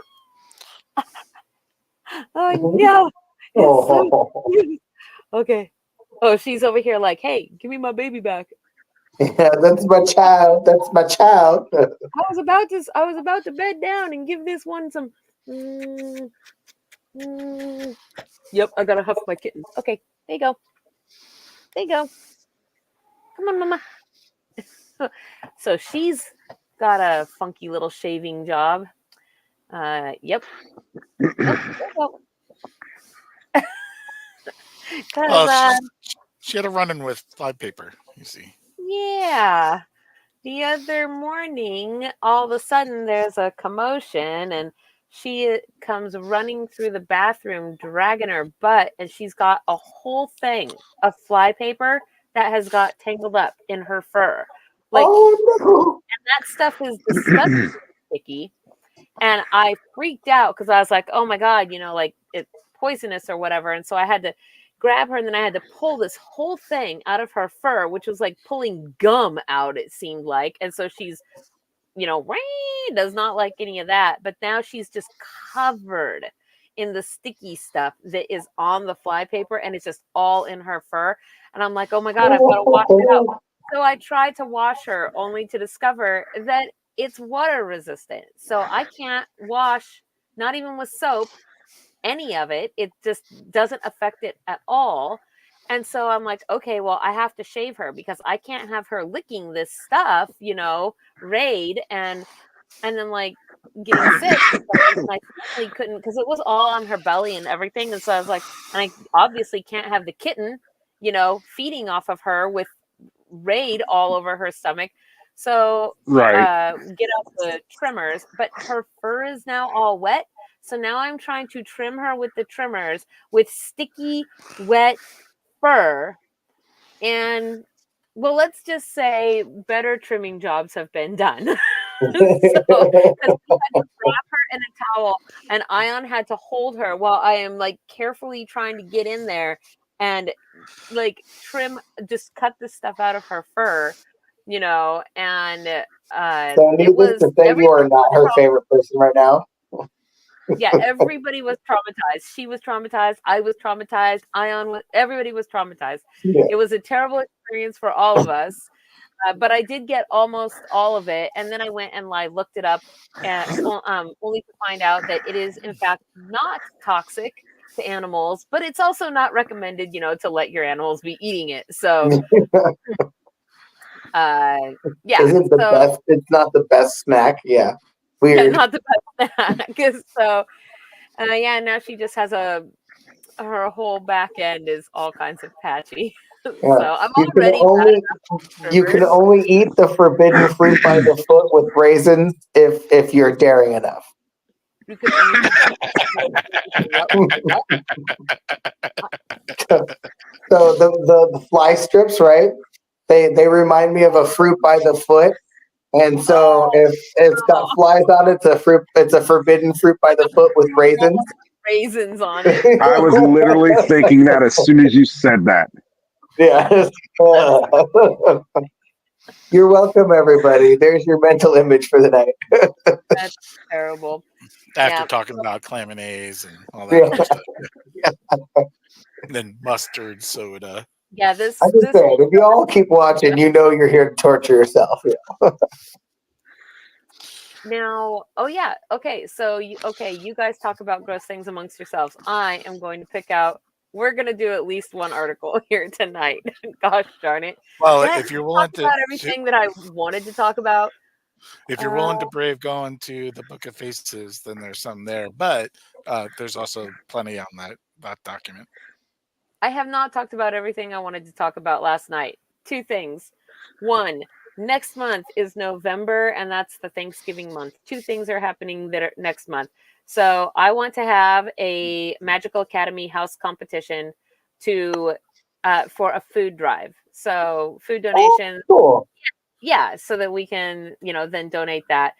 Oh no. It's so cute. Okay. Oh, she's over here like, hey, give me my baby back. Yeah, that's my child. I was about to bed down and give this one some. Yep, I gotta huff my kitten. Okay, there you go. Come on, Mama. So she's got a funky little shaving job. Yep. Oh, she had a run-in with fly paper, you see. Yeah. The other morning, all of a sudden, there's a commotion, and she comes running through the bathroom, dragging her butt, and she's got a whole thing of fly paper that has got tangled up in her fur. Like, and that stuff is disgusting, sticky. And I freaked out because I was like, oh my God, like it's poisonous or whatever. And so I had to grab her, and then I had to pull this whole thing out of her fur, which was like pulling gum out, it seemed like. And so she's, does not like any of that. But now she's just covered in the sticky stuff that is on the fly paper, and it's just all in her fur. And I'm like, oh my God, I've got to wash it out. So I tried to wash her, only to discover that it's water resistant. So I can't wash, not even with soap, any of it. It just doesn't affect it at all. And so I'm like, okay, well, I have to shave her because I can't have her licking this stuff, raid and then like getting sick. My family couldn't, because it was all on her belly and everything. And so I was like, and I obviously can't have the kitten, feeding off of her with raid all over her stomach. So get out the trimmers, but her fur is now all wet. So now I'm trying to trim her with the trimmers with sticky, wet fur. And well, let's just say better trimming jobs have been done. So, because we had to wrap her in a towel, and Ion had to hold her while I am like carefully trying to get in there and like just cut this stuff out of her fur, and So it needless was to say, you are not her favorite person right now. yeah, everybody was traumatized. She was traumatized. I was traumatized. Everybody was traumatized. Yeah. It was a terrible experience for all of us. But I did get almost all of it, and then I went and looked it up, only to find out that it is in fact not toxic to animals, but it's also not recommended, to let your animals be eating it. So, yeah. Is it the best? It's not the best snack. Yeah. Weird. Yeah, not the best snack. So, yeah, now she just has her whole back end is all kinds of patchy. Yeah. So I'm already you can only eat the forbidden fruit by the foot with raisins if you're daring enough. You can only So the fly strips, right? They remind me of a fruit by the foot. And so if it's got flies on it, it's a forbidden fruit by the foot with raisins. Raisins on it. I was literally thinking that as soon as you said that. Yeah. You're welcome, everybody. There's your mental image for the night. That's terrible. After talking about claminays and all that kind of stuff. Yeah. And then mustard soda. Yeah, I just said, if you all keep watching, you're here to torture yourself. Yeah. Now, okay. So, you guys talk about gross things amongst yourselves. I am going to pick out. We're going to do at least one article here tonight. Gosh darn it! Well, if you're willing to talk about everything that I wanted to talk about, if you're willing to brave going to the Book of Faces, then there's some there. But there's also plenty on that document. I have not talked about everything I wanted to talk about last night. Two things. One, next month is November, and that's the Thanksgiving month. Two things are happening next month. So I want to have a Magical Academy house competition for a food drive. So food donations. Oh, cool. Yeah, so that we can, then donate that.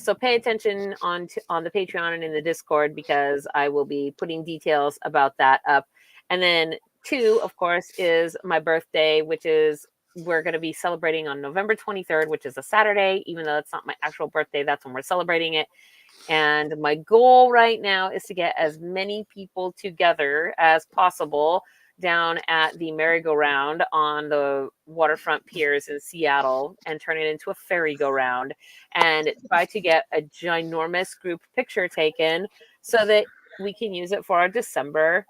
So pay attention on the Patreon and in the Discord, because I will be putting details about that up. And then 2, of course, is my birthday, which is we're going to be celebrating on November 23rd, which is a Saturday. Even though it's not my actual birthday, that's when we're celebrating it. And my goal right now is to get as many people together as possible down at the merry-go-round on the waterfront piers in Seattle and turn it into a ferry-go-round and try to get a ginormous group picture taken so that we can use it for our December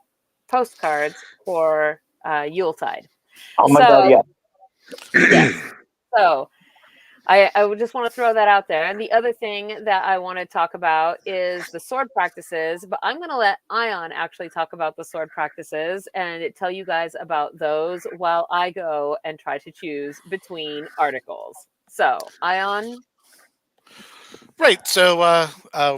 postcards for Yuletide. Oh my God, yeah. Yes. So I would just want to throw that out there. And the other thing that I want to talk about is the sword practices, but I'm going to let Ion actually talk about the sword practices and tell you guys about those while I go and try to choose between articles. So, Ion? Right. So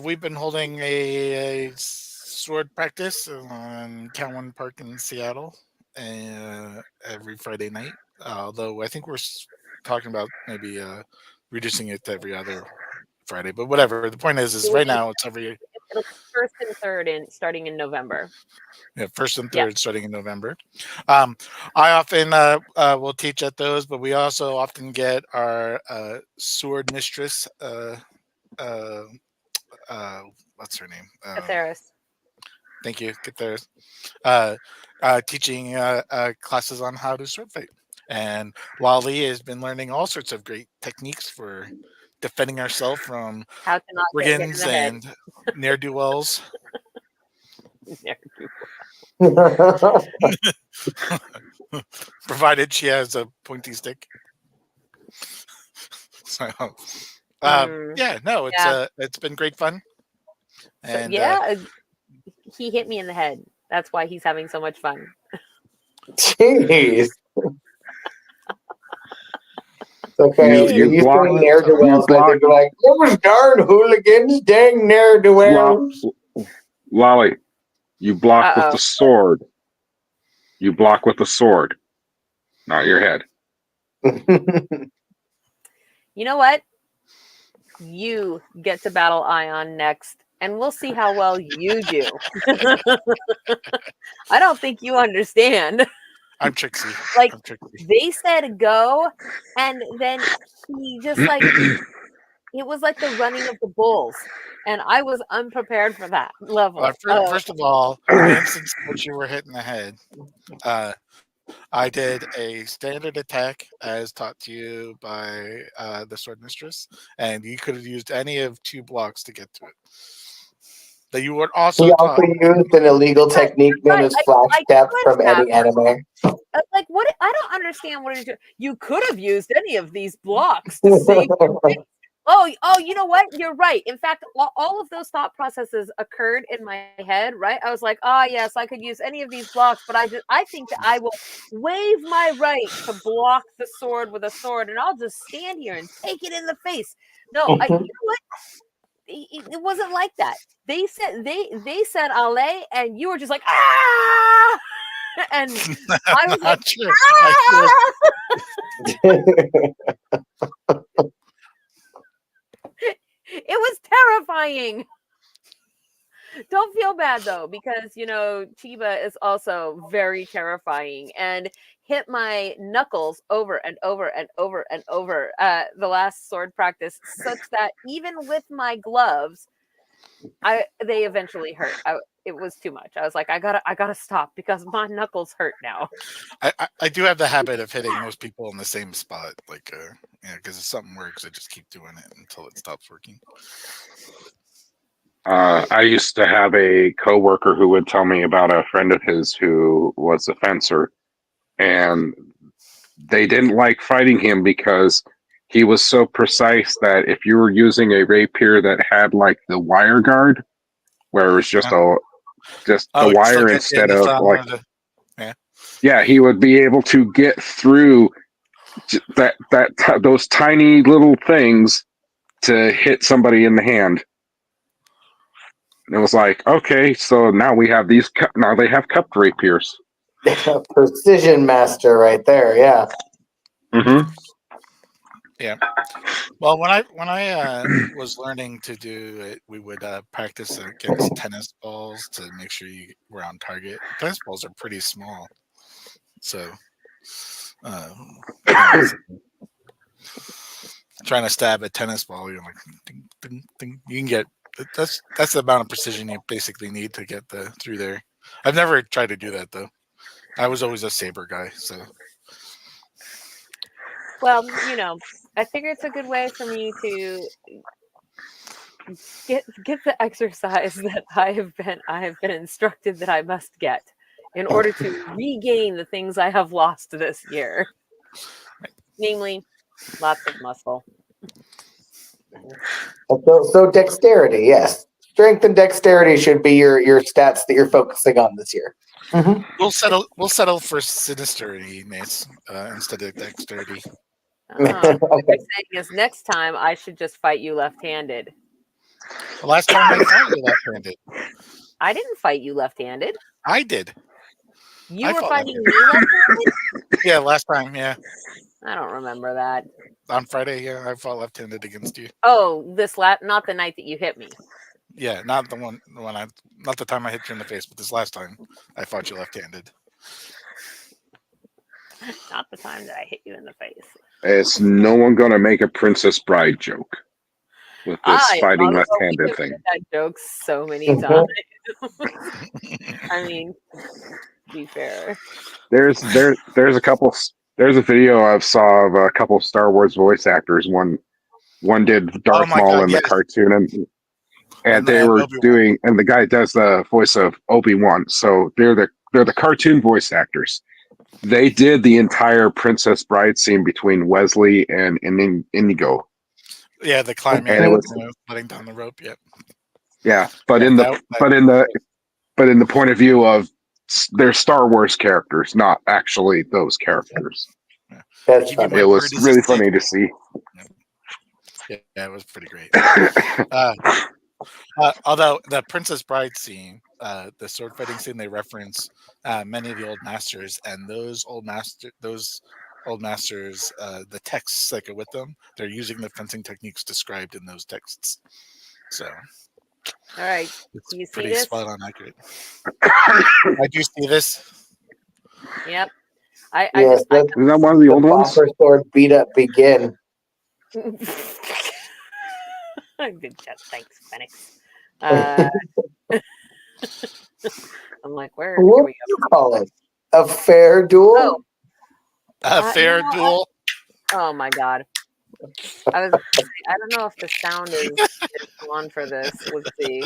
we've been holding a sword practice on Cowan Park in Seattle every Friday night. Although I think we're talking about maybe reducing it to every other Friday, but whatever. The point is right now it's it'll be first and third starting in November. Yeah, first and third starting in November. I often will teach at those, but we also often get our sword mistress. What's her name? Catheris. Thank you, Catheris. Teaching classes on how to sword fight. And Wally has been learning all sorts of great techniques for defending ourselves from How to not brigands and ne'er-do-wells. Provided she has a pointy stick. So, it's been great fun. And he hit me in the head. That's why he's having so much fun. Jeez. Okay, you say ne'er-do-wells, I think you're like, those darn hooligans, dang ne'er-do-wells. Lolly, you block with the sword. You block with the sword, not your head. You know what? you get to battle Ion next, and we'll see how well you do. I don't think you understand. I'm Trixie. Like, I'm Trixie. they said go, and then he just like, it was like the running of the bulls. And I was unprepared for that level. First of all, in the instance in which you were hit in the head, I did a standard attack as taught to you by the sword mistress, and you could have used any of 2 blocks to get to it. That you were also He taught. also used an illegal technique known as flash step from any anime. Like, what? I don't understand what you're doing. You could have used any of these blocks to save your face. Oh, you know what? You're right. In fact, all of those thought processes occurred in my head, right? I was like, yes, I could use any of these blocks, but I think that I will waive my right to block the sword with a sword, and I'll just stand here and take it in the face. No, you know what? It wasn't like that. They said they said Ale, and you were just like, ah, and I was like, ah! It was terrifying. Don't feel bad though, because Chiba is also very terrifying and hit my knuckles over and over and over and over the last sword practice, such that even with my gloves, they eventually hurt. It was too much. I was like, I gotta stop because my knuckles hurt now. I do have the habit of hitting most people in the same spot, like because if something works, I just keep doing it until it stops working. I used to have a coworker who would tell me about a friend of his who was a fencer, and they didn't like fighting him because he was so precise that if you were using a rapier that had like the wire guard, where it was just the wire instead of like, yeah, he would be able to get through those tiny little things to hit somebody in the hand. And it was like, okay, so now we have these. Now they have cupped rapiers. Precision master, right there. Yeah. Mm-hmm. Yeah. Well, when I was learning to do it, we would practice against tennis balls to make sure you were on target. Tennis balls are pretty small, so trying to stab a tennis ball, you're like, ding, ding, ding. You can get that's the amount of precision you basically need to get through there. I've never tried to do that though. I was always a saber guy, so. Well, I figure it's a good way for me to get the exercise that I have been instructed that I must get in order to regain the things I have lost this year. Namely, lots of muscle. So dexterity, yes. Strength and dexterity should be your stats that you're focusing on this year. Mm-hmm. We'll settle for sinisterity, Mace, instead of dexterity. What you're saying is next time I should just fight you left-handed. The last time I fought you left-handed. I didn't fight you left-handed. I did. You were fighting me left-handed? Yeah, last time, yeah. I don't remember that. On Friday, yeah, I fought left-handed against you. Oh, not the night that you hit me. Yeah, not the time I hit you in the face, but this last time I fought you left-handed. Not the time that I hit you in the face. Is no one gonna make a Princess Bride joke with this fighting left-handed thing? That joke so many times. I mean, to be fair, there's a couple. There's a video I saw of a couple Star Wars voice actors. One did Darth Maul in the cartoon, and they were doing, and the guy does the voice of Obi-Wan. So they're the cartoon voice actors. They did the entire Princess Bride scene between Wesley and Inigo. Yeah, the climbing and it was letting down the rope. Yep. Yeah, but in the point of view of they're Star Wars characters, not actually those characters. Yeah. It was really funny to see. Yeah, it was pretty great. Although the Princess Bride scene, the sword fighting scene, they reference many of the old masters, and those old masters the texts that go with them. They're using the fencing techniques described in those texts. So, All right. it's Do you see pretty this? spot on accurate. I do see this. Yep. I Yes, just. Is that one of the old ones? Pauper Sword beat up begin. Good catch. Thanks, Phoenix. I'm like, where? Here What we do you call it? A fair go. duel? A fair no, duel. Oh my god. I don't know if the sound is on for this. Let's see.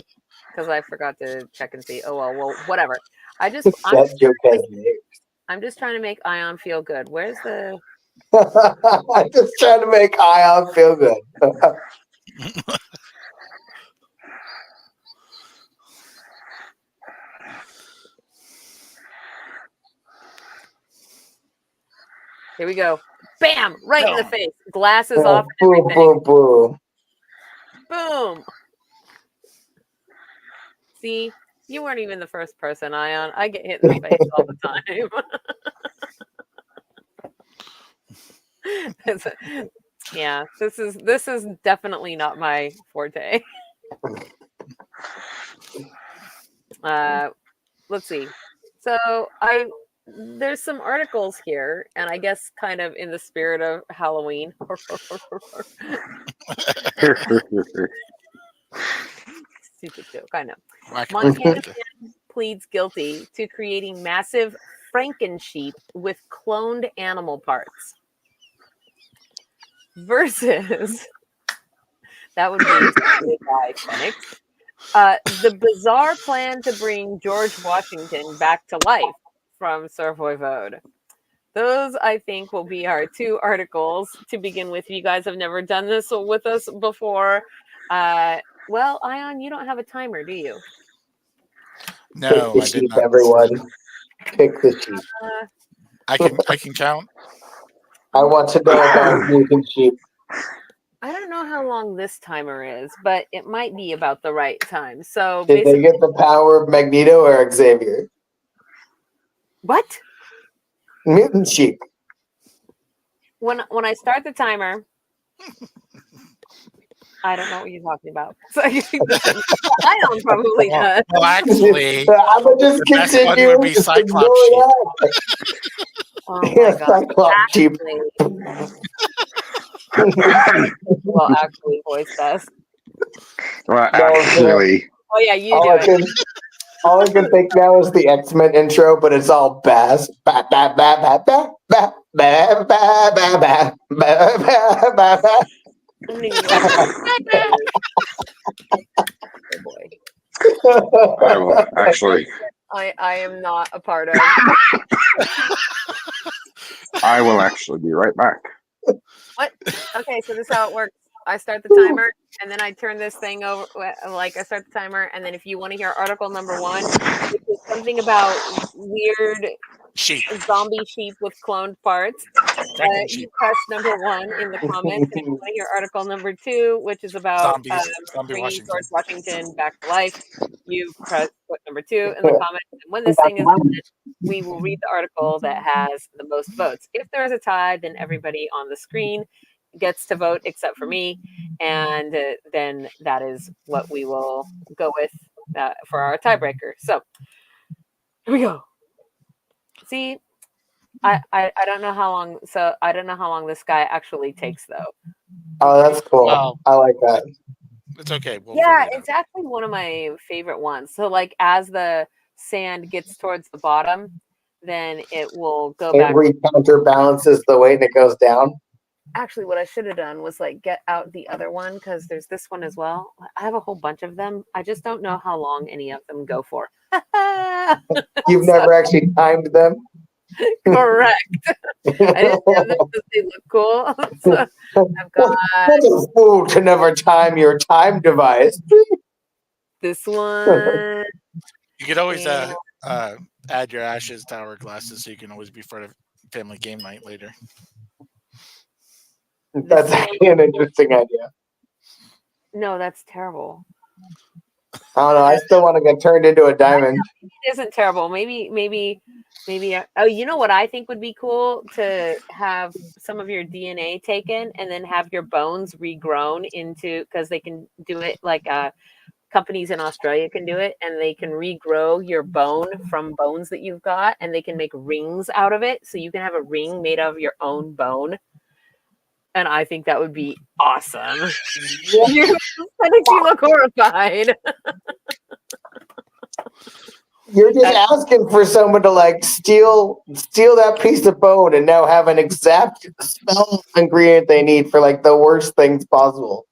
Because I forgot to check and see. Oh well, whatever. I'm That joke has I'm just trying to make Ion feel good. Where's the I'm just trying to make Ion feel good. Here we go. Bam! Right in the face. Glasses Boom, off and boom, everything. boom. Boom. See, you weren't even the first person, Ion. I get hit in the face all the time. Yeah, this is definitely not my forte. Let's see. So there's some articles here, and I guess kind of in the spirit of Halloween. Stupid joke, I know. Montana man pleads guilty to creating massive Frankensheep with cloned animal parts. Versus, that would be by Phoenix. The bizarre plan to bring George Washington back to life from Sir WeiRd. Those, I think, will be our two articles to begin with. If you guys have never done this with us before, well, Ion, you don't have a timer, do you? No, Pick the I did sheep, not. everyone. Pick the sheep. I can count. I want to know about mutant sheep. I don't know how long this timer is, but it might be about the right time. So Did they get the power of Magneto or Xavier? What? Mutant sheep. When I start the timer, I don't know what you're talking about. So I don't probably does. Well, actually, I would just the best one continue. would be Just Cyclops ignore sheep. that. Oh my Yeah, god. Cyclops sheep. Well, actually, voice best. Well, No, actually, Oh yeah, you all do it. All I can think now is the X-Men intro, but it's all bass. Ba, ba, ba, ba, ba, ba, ba, ba, ba, ba, ba, ba, ba, ba. I'm gonna use that. Oh boy. I will actually. I am not a part of. I will actually be right back. What? Okay, so this is how it works. I start the timer, and then I turn this thing over. Like I start the timer, and then if you want to hear article number 1, which is something about weird Sheep. zombie sheep with cloned parts, you press number 1 in the comments. And if you want to hear article number 2, which is about Zombie bringing Washington. George Washington back to life, you put number 2 in the comments. And when this thing is done, we will read the article that has the most votes. If there is a tie, then everybody on the screen gets to vote except for me, and then that is what we will go with for our tiebreaker. So here we go. See, I don't know how long. So I don't know how long this guy actually takes, though. Oh, that's cool. Well, I like that. It's okay. We'll Yeah, figure it it's actually one of my favorite ones. So like as the sand gets towards the bottom, then it will go back. It counterbalances the weight and it goes down. Actually, what I should have done was like get out the other one because there's this one as well. I have a whole bunch of them. I just don't know how long any of them go for. You've never actually timed them. Correct. I didn't have them because they look cool. So I've got What a fool to never time your time device. this one. You could always and add your Ashes to hourglasses so you can always be part of family game night later. That's actually an interesting idea. No, that's terrible. I don't know. I still want to get turned into a diamond. It isn't terrible. Maybe. Oh, you know what I think would be cool? To have some of your DNA taken and then have your bones regrown into, because they can do it like companies in Australia can do it, and they can regrow your bone from bones that you've got, and they can make rings out of it. So you can have a ring made out of your own bone. And I think that would be awesome. You look horrified. You're just asking for someone to like steal that piece of bone and now have an exact spell ingredient they need for like the worst things possible.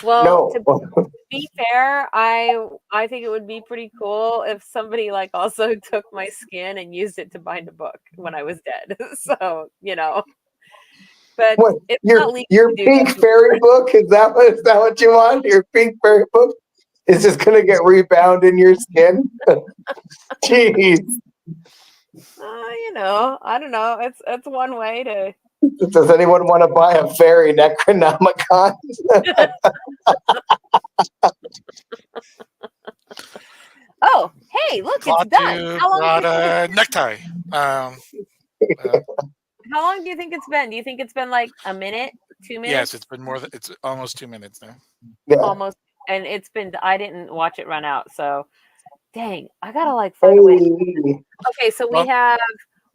Well, No. to be fair, I think it would be pretty cool if somebody like also took my skin and used it to bind a book when I was dead. So, but What, it's not legal your to do pink that. fairy book? Is that what you want? Your pink fairy book is just gonna get rebound in your skin? Jeez. I don't know. It's one way to. Does anyone want to buy a fairy Necronomicon? Oh, hey, look, it's done. How long? Brought a necktie. How long do you think it's been? Do you think it's been like a minute, 2 minutes? Yes, it's been more than it's almost 2 minutes now. Yeah. Almost, and it's been. I didn't watch it run out, so dang, I gotta like find a way. Okay, so we have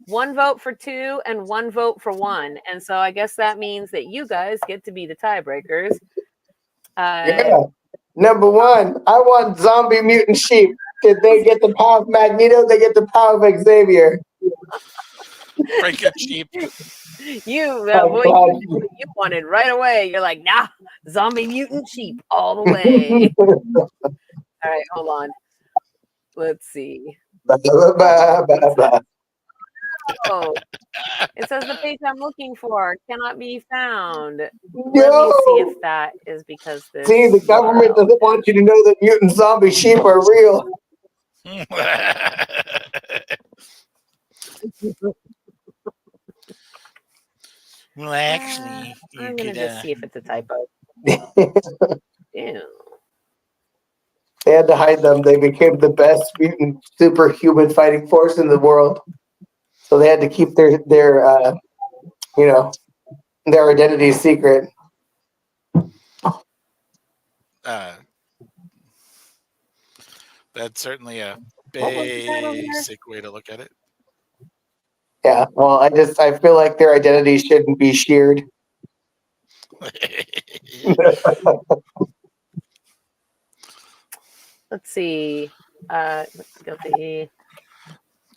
one vote for 2 and 1 vote for 1, and so I guess that means that you guys get to be the tiebreakers. Yeah. Number 1, I want zombie mutant sheep. Did they get the power of Magneto? They get the power of Xavier. Franken sheep. You wanted right away. You're like, nah, zombie mutant sheep all the way. All right, hold on. Let's see. Oh, it says the page I'm looking for cannot be found. Let me see if that is because this. See, the government doesn't want you to know that mutant zombie sheep are real. Well, actually, I'm gonna just see if it's a typo. Ew. They had to hide them. They became the best mutant superhuman fighting force in the world. So they had to keep their identity secret. That's certainly a basic way to look at it. Yeah, well, I feel like their identity shouldn't be shared. Let's see. Guilty.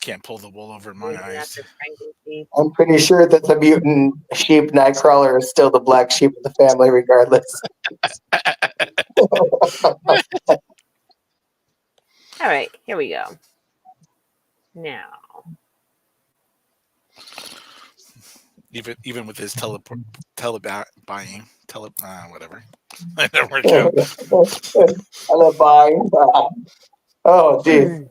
Can't pull the wool over my eyes. I'm pretty sure that the mutant sheep Nightcrawler is still the black sheep of the family, regardless. All right, here we go. Now, even with his buying, whatever. I never worked out. Telebuying. Oh, geez.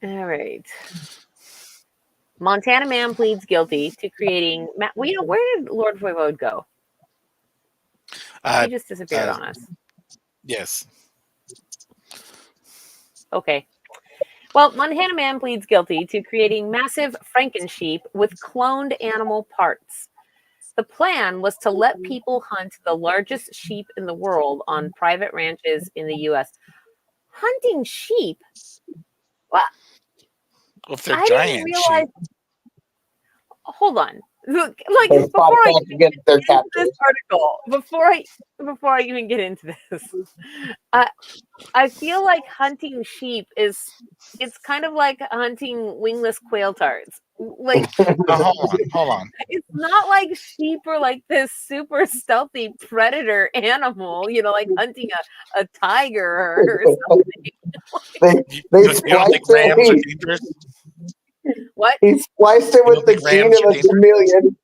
All right. Montana man pleads guilty to creating. Well, where did Lord Voivode go? He just disappeared on us. Yes. Okay. Well, Montana man pleads guilty to creating massive Frankensheep with cloned animal parts. The plan was to let people hunt the largest sheep in the world on private ranches in the U.S. Hunting sheep? What? Well, if they're giant sheep. Hold on. Look, like before I even get into this article, before I even get into this, I feel like hunting sheep it's kind of like hunting wingless quail tarts. Like, hold on. It's not like sheep are like this super stealthy predator animal, like hunting a tiger or something. You don't think rams are dangerous? What? He spliced it with the gene of a chameleon.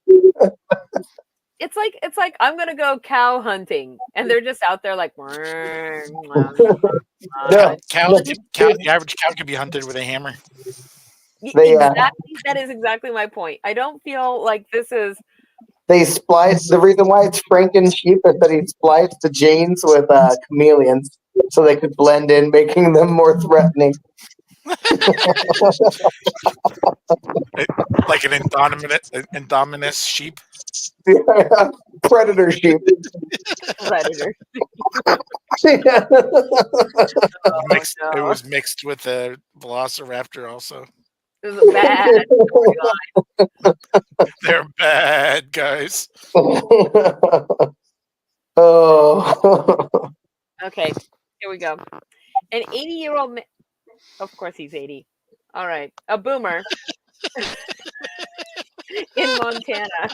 It's like I'm gonna go cow hunting, and they're just out there like. The average cow can be hunted with a hammer. Exactly, that is exactly my point. I don't feel like this is. they splice. The reason why it's Franken sheep is that he spliced the genes with chameleons so they could blend in, making them more threatening. Like an indominus sheep. Predator sheep. Predator. It no. was mixed with a velociraptor also. It was a bad storyline. They're bad guys. Oh. Okay, here we go. An 80-year-old man. Of course he's 80. All right. A boomer in Montana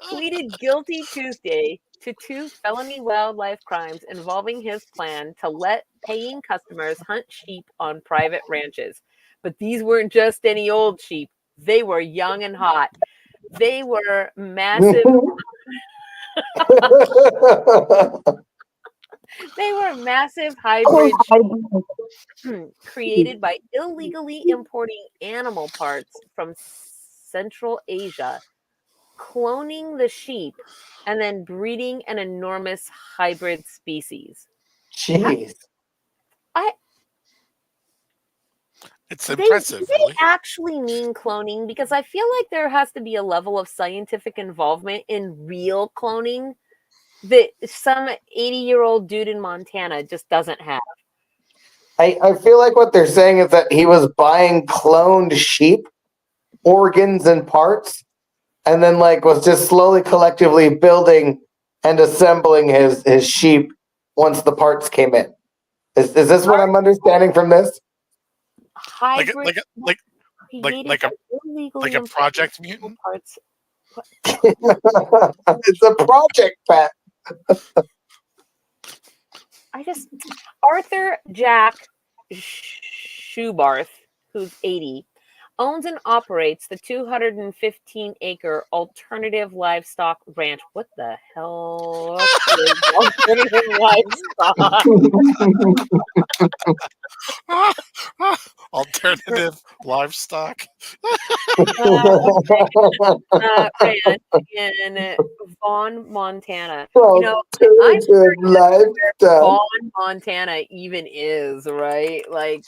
pleaded guilty Tuesday to 2 felony wildlife crimes involving his plan to let paying customers hunt sheep on private ranches. But these weren't just any old sheep. They were young and hot. They were massive. They were massive hybrid created by illegally importing animal parts from Central Asia, cloning the sheep, and then breeding an enormous hybrid species. Jeez. It's Do impressive. they actually mean cloning? Because I feel like there has to be a level of scientific involvement in real cloning that some 80-year-old dude in Montana just doesn't have. I feel like what they're saying is that he was buying cloned sheep, organs and parts, and then like was just slowly collectively building and assembling his sheep once the parts came in. Is this what I'm understanding from this? Hybrid like a project mutant. Parts. It's a project, Pat. Arthur Jack Schubarth, who's 80, owns and operates the 215-acre alternative livestock ranch. What the hell is alternative livestock? Alternative livestock. Ranch in Vaughn, Montana. Alternative livestock. Vaughn, Montana even is, right? Like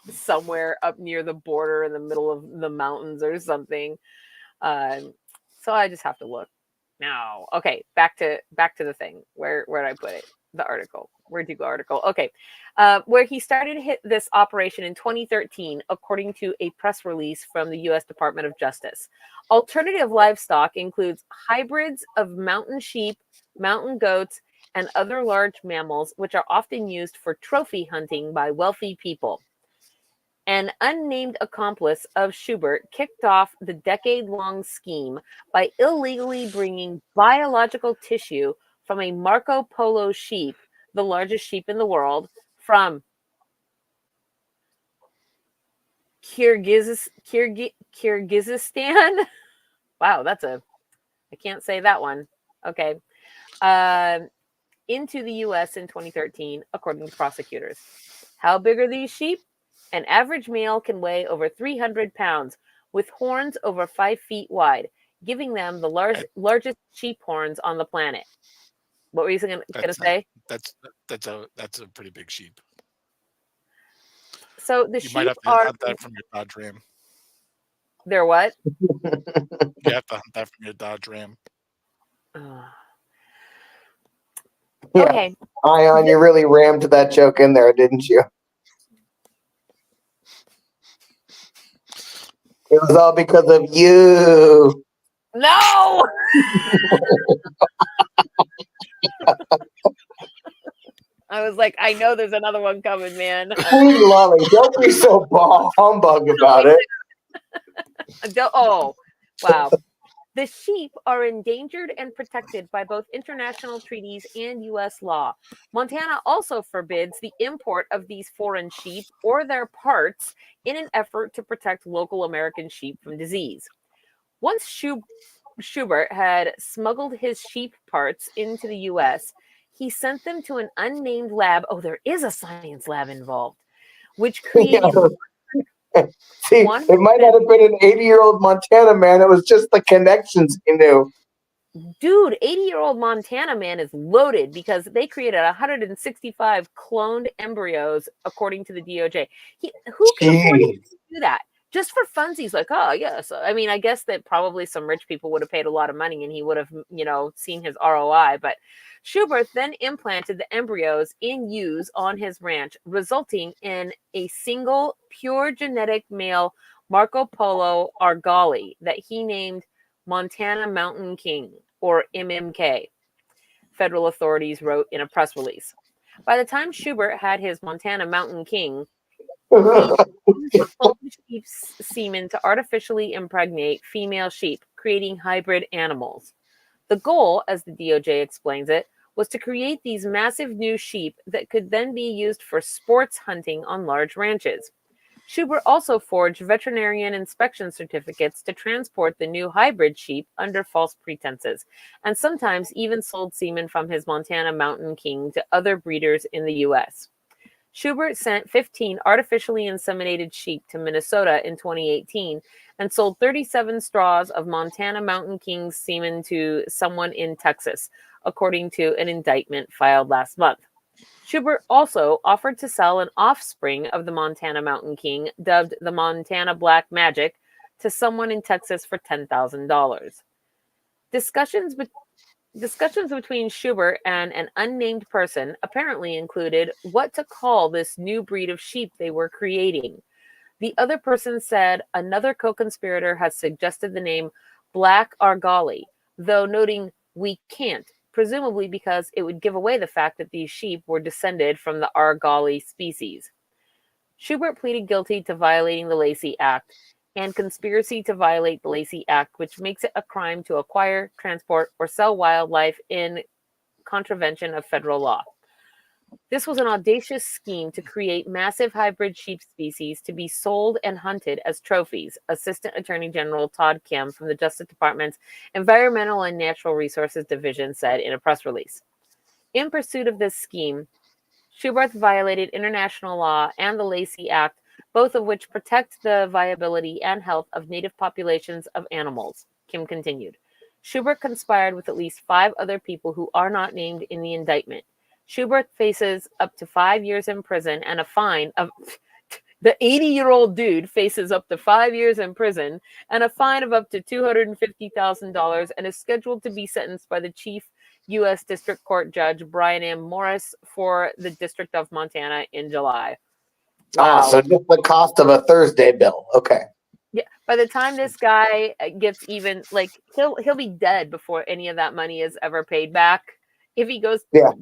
somewhere up near the border in the middle of the mountains or something. So I just have to look. No. Okay, back to the thing. Where did I put it? The article. Where'd you go, article? Okay. Where he started this operation in 2013, according to a press release from the U.S. Department of Justice. Alternative livestock includes hybrids of mountain sheep, mountain goats, and other large mammals, which are often used for trophy hunting by wealthy people. An unnamed accomplice of Schubert kicked off the decade-long scheme by illegally bringing biological tissue from a Marco Polo sheep, the largest sheep in the world, from Kyrgyzstan. Wow, I can't say that one. Okay. Into the U.S. in 2013, according to prosecutors. How big are these sheep? An average male can weigh over 300 pounds, with horns over 5 feet wide, giving them the largest sheep horns on the planet. What were you going to say? That's a pretty big sheep. So the you sheep might have to hunt that from your Dodge Ram. They're what? You have to hunt that from your Dodge Ram. Yeah. Okay. Ion, you really rammed that joke in there, didn't you? It was all because of you. No! I was like, I know there's another one coming, man. Sweet Lolly, don't be so humbug about it. Oh, wow. The sheep are endangered and protected by both international treaties and U.S. law. Montana also forbids the import of these foreign sheep or their parts in an effort to protect local American sheep from disease. Once Schubert had smuggled his sheep parts into the U.S., he sent them to an unnamed lab. Oh, there is a science lab involved, which created See, One it might not have been an 80-year-old Montana man. It was just the connections he knew. Dude, 80-year-old Montana man is loaded because they created 165 cloned embryos, according to the DOJ. Who can afford to Jeez. do that? Just for funsies, like, oh, yes. I mean, I guess that probably some rich people would have paid a lot of money and he would have, seen his ROI. But Schubert then implanted the embryos in ewes on his ranch, resulting in a single pure genetic male Marco Polo Argali that he named Montana Mountain King, or MMK, federal authorities wrote in a press release. By the time Schubert had his Montana Mountain King, he used cloned sheep's semen to artificially impregnate female sheep, creating hybrid animals. The goal, as the DOJ explains it, was to create these massive new sheep that could then be used for sports hunting on large ranches. Schubert also forged veterinarian inspection certificates to transport the new hybrid sheep under false pretenses, and sometimes even sold semen from his Montana Mountain King to other breeders in the U.S. Schubert sent 15 artificially inseminated sheep to Minnesota in 2018 and sold 37 straws of Montana Mountain King's semen to someone in Texas, according to an indictment filed last month. Schubert also offered to sell an offspring of the Montana Mountain King, dubbed the Montana Black Magic, to someone in Texas for $10,000. Discussions between Schubert and an unnamed person apparently included what to call this new breed of sheep they were creating. The other person said another co-conspirator has suggested the name Black Argali, though noting we can't, presumably because it would give away the fact that these sheep were descended from the Argali species. Schubert pleaded guilty to violating the Lacey Act and conspiracy to violate the Lacey Act, which makes it a crime to acquire, transport, or sell wildlife in contravention of federal law. This was an audacious scheme to create massive hybrid sheep species to be sold and hunted as trophies, Assistant Attorney General Todd Kim from the Justice Department's Environmental and Natural Resources Division said in a press release. In pursuit of this scheme, Schubert violated international law and the Lacey Act, both of which protect the viability and health of native populations of animals, Kim continued. Schubert conspired with at least 5 other people who are not named in the indictment. Schubert faces up to 5 years in prison and a fine of... The 80-year-old dude faces up to 5 years in prison and a fine of up to $250,000 and is scheduled to be sentenced by the Chief U.S. District Court Judge Brian M. Morris for the District of Montana in July. Wow. So just the cost of a Thursday bill. Okay. Yeah. By the time this guy gets even, like, he'll be dead before any of that money is ever paid back. If he goes to...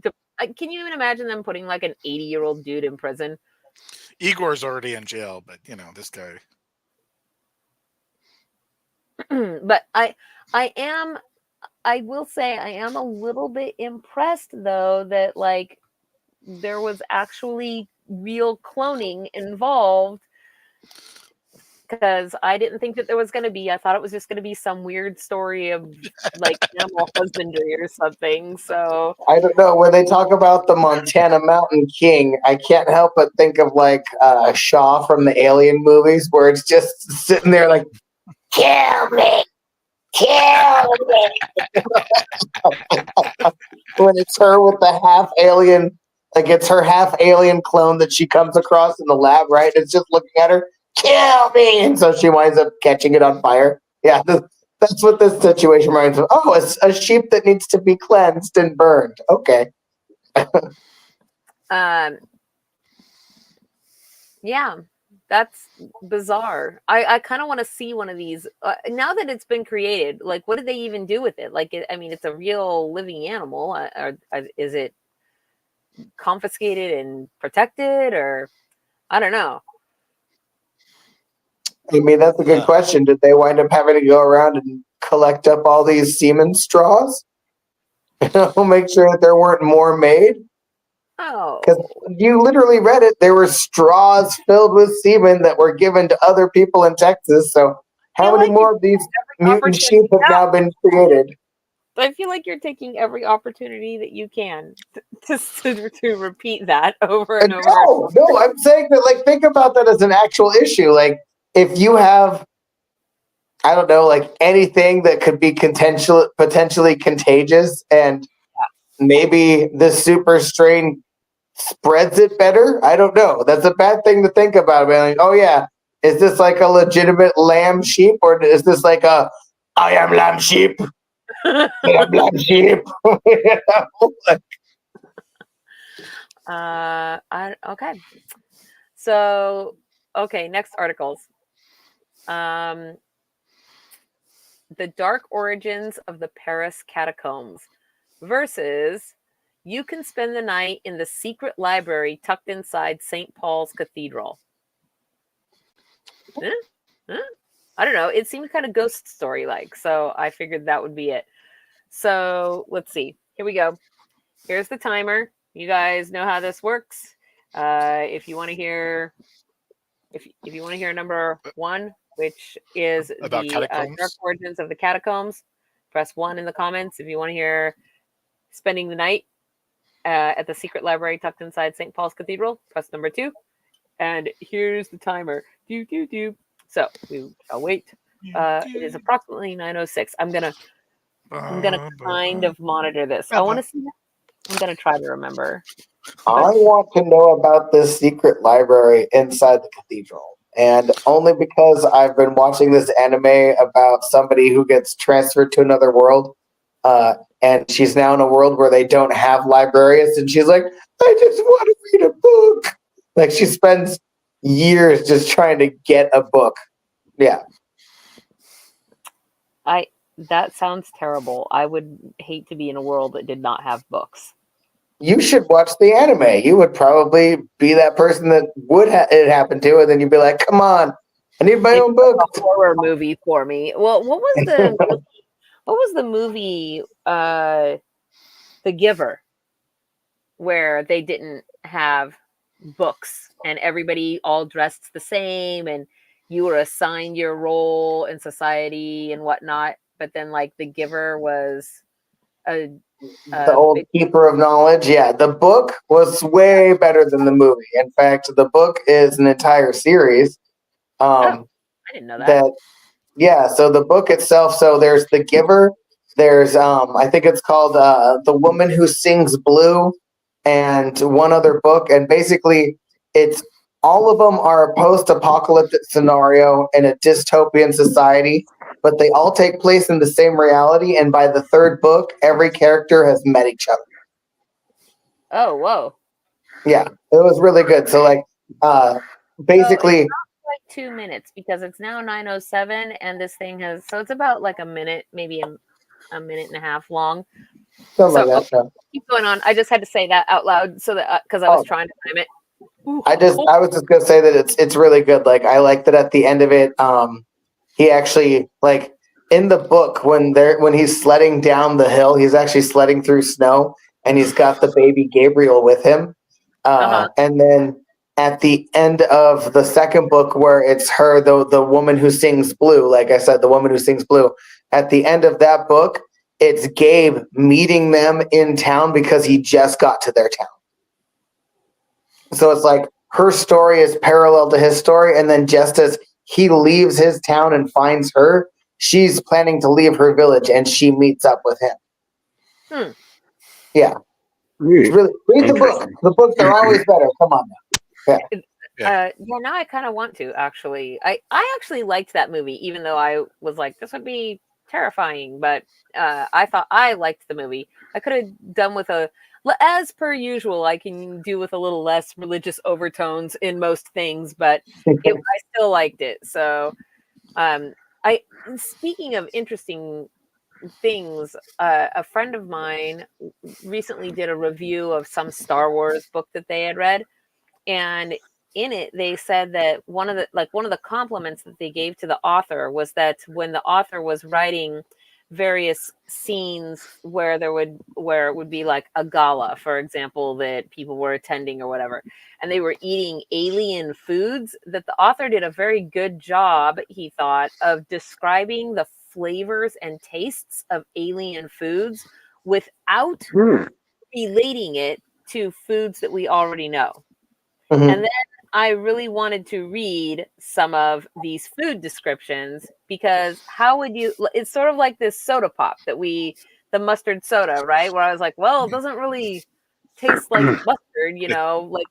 Can you even imagine them putting like an 80-year-old dude in prison? Igor's already in jail, but this guy. But I will say I am a little bit impressed though that like there was actually real cloning involved, because I didn't think that there was going to be. I thought it was just going to be some weird story of like animal husbandry or something. So I don't know. When they talk about the Montana Mountain King, I can't help but think of like Shaw from the Alien movies, where it's just sitting there like, kill me, kill me. When it's her with the half alien, like it's her half alien clone that she comes across in the lab, right? It's just looking at her. Kill me! And so she winds up catching it on fire. Yeah, that's what this situation reminds me of. Oh, it's a sheep that needs to be cleansed and burned. Okay. Yeah, that's bizarre. I kind of want to see one of these. Now that it's been created, like, what did they even do with it? Like, it's a real living animal. Or is it confiscated and protected? Or, I don't know. I mean, that's a good question. Did they wind up having to go around and collect up all these semen straws? Make sure that there weren't more made? Oh. Because you literally read it. There were straws filled with semen that were given to other people in Texas. So how many more of these mutant sheep have now been created? I feel like you're taking every opportunity that you can to repeat that over and over. No, I'm saying that, like, think about that as an actual issue. Like, if you have, I don't know, like anything that could be potentially contagious, and maybe the super strain spreads it better. I don't know. That's a bad thing to think about. Like, oh yeah, is this like a legitimate lamb sheep, or is this like a I am lamb sheep? I am lamb sheep. You know? Okay. So, okay, next articles. The Dark Origins of the Paris Catacombs versus you can spend the night in the secret library tucked inside St. Paul's Cathedral. I don't know. It seemed kind of ghost story-like, so I figured that would be it. So let's see. Here we go. Here's the timer. You guys know how this works. If you want to hear, if you want to hear number 1, which is About the catacombs? Dark Origins of the Catacombs, press 1 in the comments. If you want to hear spending the night at the secret library tucked inside St. Paul's Cathedral, press number 2. And here's the timer. So we shall wait. It is approximately 9:06. I'm gonna kind of monitor this. I want to see. I'm gonna try to remember. I want to know about this secret library inside the cathedral. And only because I've been watching this anime about somebody who gets transferred to another world. And she's now in a world where they don't have librarians. And she's like, I just want to read a book. Like, she spends years just trying to get a book. Yeah. That sounds terrible. I would hate to be in a world that did not have books. You should watch the anime. You would probably be that person that would it happen to, and then you'd be like, "Come on, I need my own book." A horror movie for me. Well, what was the movie? The Giver, where they didn't have books and everybody all dressed the same, and you were assigned your role in society and whatnot. But then, like, the Giver was the old keeper of knowledge. Yeah, the book was way better than the movie. In fact, the book is an entire series. I didn't know that. Yeah, so the book itself. So there's the Giver. There's I think it's called The Woman Who Sings Blue, and one other book. And basically, it's all of them are a post-apocalyptic scenario in a dystopian society, but they all take place in the same reality. And by the third book, every character has met each other. Oh, whoa. Yeah, it was really good. So, like, basically, so it's not like 2 minutes, because it's now 9:07, and this thing has, so it's about like a minute, maybe a minute and a half long. something like that. Okay, keep going on. I just had to say that out loud, so that because I was trying to time it. I was just gonna say that it's really good. Like, I like that at the end of it, he actually, like, in the book when he's sledding down the hill, he's actually sledding through snow, and he's got the baby Gabriel with him. And then at the end of the second book, where it's her, the woman who sings blue, like I said, the woman who sings blue, at the end of that book, it's Gabe meeting them in town because he just got to their town. So it's like her story is parallel to his story, and then just as he leaves his town and finds her, she's planning to leave her village, and she meets up with him. Yeah. It's really, read the book. The books are always better. Come on now. Yeah. Now I kind of want to, actually. I actually liked that movie, even though I was like, this would be terrifying, but I thought I liked the movie. I could have done with as per usual, I can do with a little less religious overtones in most things, but I still liked it. So, speaking of interesting things, a friend of mine recently did a review of some Star Wars book that they had read, and in it they said that one of the compliments that they gave to the author was that when the author was writing various scenes where it would be like a gala, for example, that people were attending or whatever, and they were eating alien foods, that the author did a very good job, he thought, of describing the flavors and tastes of alien foods without relating it to foods that we already know. Mhm. And then I really wanted to read some of these food descriptions, because how would you, it's sort of like this soda pop that the mustard soda, right? Where I was like, well, it doesn't really taste like mustard, like,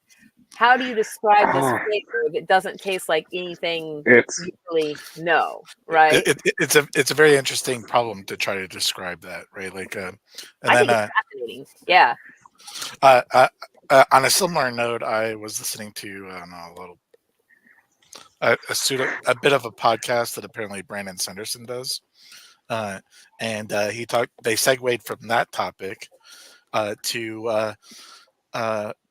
how do you describe this flavor that doesn't taste like anything you really know, right? It's a very interesting problem to try to describe that, right? Like, and I then think it's fascinating. Yeah. On a similar note, I was listening to a bit of a podcast that apparently Brandon Sanderson does, and they segued from that topic to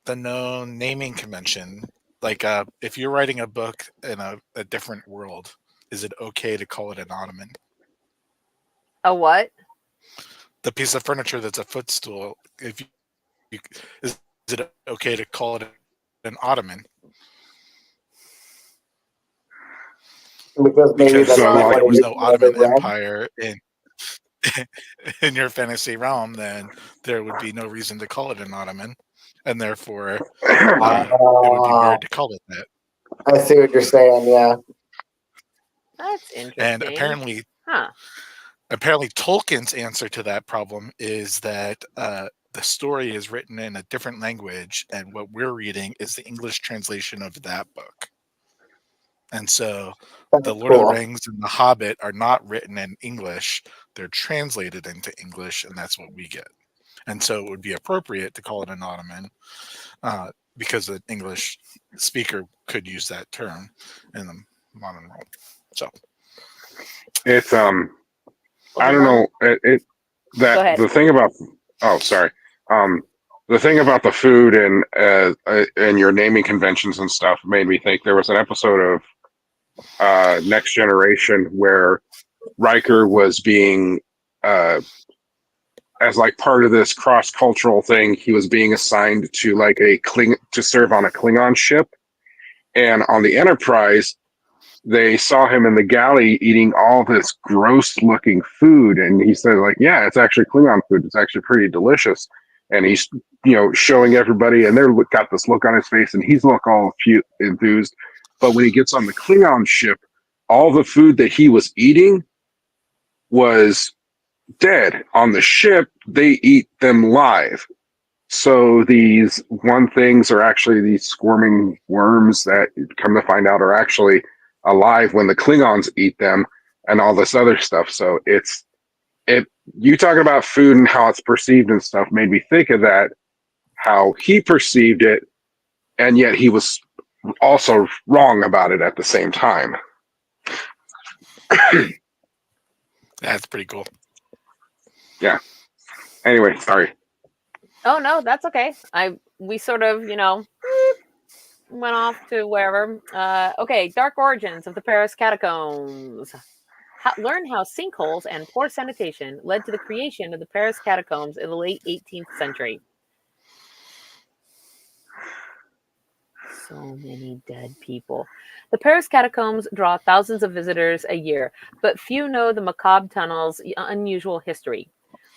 the known naming convention. Like, if you're writing a book in a different world, is it okay to call it an ottoman? A what? The piece of furniture that's a footstool. Is it okay to call it an ottoman? Because maybe Because that's Well, not if what there it was is no in another Ottoman realm. Empire in your fantasy realm, then there would be no reason to call it an ottoman, and therefore it would be weird to call it that. I see what you're saying. Yeah. that's interesting. And apparently Tolkien's answer to that problem is that the story is written in a different language, and what we're reading is the English translation of that book. And so the Lord of the Rings and the Hobbit are not written in English, they're translated into English, and that's what we get. And so it would be appropriate to call it an ottoman, because an English speaker could use that term in the modern world. So it's I don't know. The thing about the thing about the food and your naming conventions and stuff made me think there was an episode of Next Generation where Riker was being as like part of this cross-cultural thing, he was being assigned to like to serve on a Klingon ship, and on the Enterprise they saw him in the galley eating all this gross-looking food, and he said, like, yeah, it's actually Klingon food. It's actually pretty delicious. And he's, showing everybody, and they're got this look on his face, and he's all enthused. But when he gets on the Klingon ship, all the food that he was eating was dead. On the ship, they eat them live. So these things are actually these squirming worms that, come to find out, are actually alive when the Klingons eat them, and all this other stuff. So you talking about food and how it's perceived and stuff made me think of that, how he perceived it, and yet he was also wrong about it at the same time. that's pretty cool. Yeah. Anyway, sorry. Oh no, that's okay. We sort of, went off to wherever. Okay, Dark Origins of the Paris Catacombs. Learn how sinkholes and poor sanitation led to the creation of the Paris Catacombs in the late 18th century. So many dead people. The Paris Catacombs draw thousands of visitors a year, but few know the macabre tunnels' unusual history.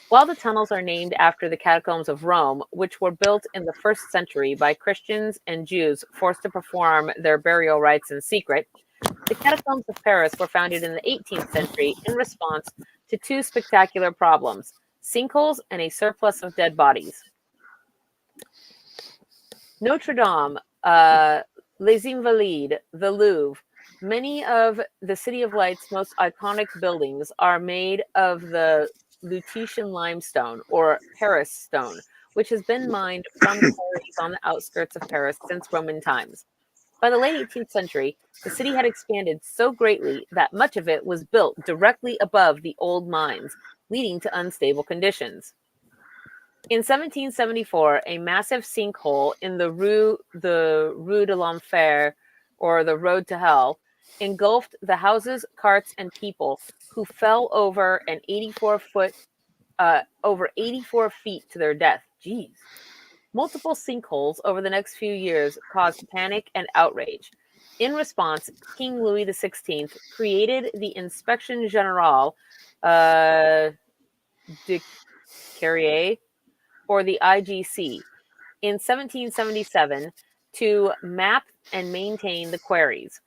While the tunnels are named after the catacombs of Rome, which were built in the 1st century by Christians and Jews forced to perform their burial rites in secret, the catacombs of Paris were founded in the 18th century in response to two spectacular problems: sinkholes and a surplus of dead bodies. Notre Dame, Les Invalides, the Louvre, many of the City of Light's most iconic buildings are made of the Lutetia limestone, or Paris stone, which has been mined from the quarries on the outskirts of Paris since Roman times. By the late 18th century, the city had expanded so greatly that much of it was built directly above the old mines, leading to unstable conditions. In 1774, a massive sinkhole in the Rue de l'Enfer, or the Road to Hell, engulfed the houses, carts, and people, who fell over over 84 feet to their death. Jeez. Multiple sinkholes over the next few years caused panic and outrage. In response, King Louis XVI created the Inspection Générale de Carrier, or the IGC, in 1777 to map and maintain the quarries.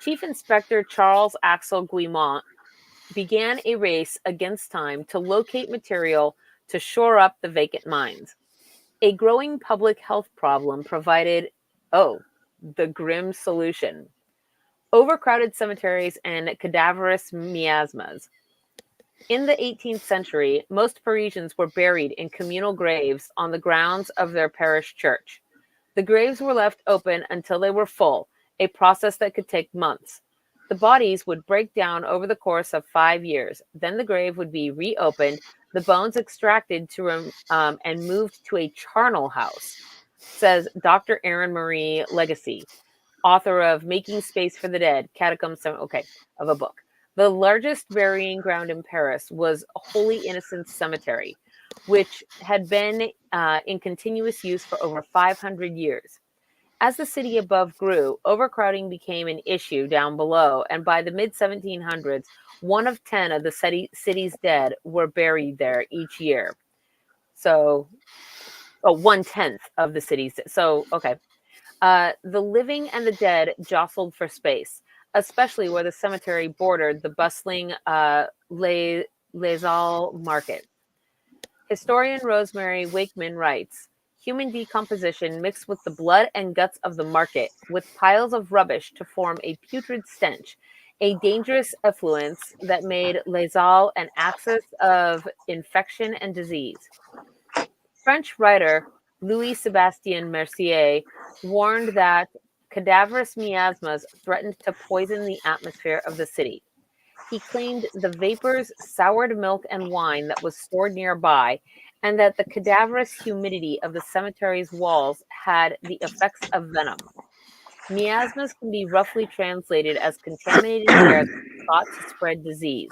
Chief Inspector Charles Axel Guimont began a race against time to locate material to shore up the vacant mines. A growing public health problem provided, the grim solution: overcrowded cemeteries and cadaverous miasmas. In the 18th century, most Parisians were buried in communal graves on the grounds of their parish church. The graves were left open until they were full, a process that could take months. The bodies would break down over the course of 5 years. Then the grave would be reopened, the bones extracted and moved to a charnel house, says Dr. Erin Marie Legacy, author of Making Space for the Dead, Catacombs, of a book. The largest burying ground in Paris was Holy Innocents Cemetery, which had been in continuous use for over 500 years. As the city above grew, overcrowding became an issue down below, and by the mid-1700s, 1 of 10 of the city's dead were buried there each year. So, 1/10 of the city's. So, okay. The living and the dead jostled for space, especially where the cemetery bordered the bustling Les Halles market. Historian Rosemary Wakeman writes, human decomposition mixed with the blood and guts of the market, with piles of rubbish to form a putrid stench, a dangerous effluence that made Les Halles an axis of infection and disease. French writer Louis-Sébastien Mercier warned that cadaverous miasmas threatened to poison the atmosphere of the city. He claimed the vapors soured milk and wine that was stored nearby, and that the cadaverous humidity of the cemetery's walls had the effects of venom. Miasmas can be roughly translated as contaminated air that is thought to spread disease,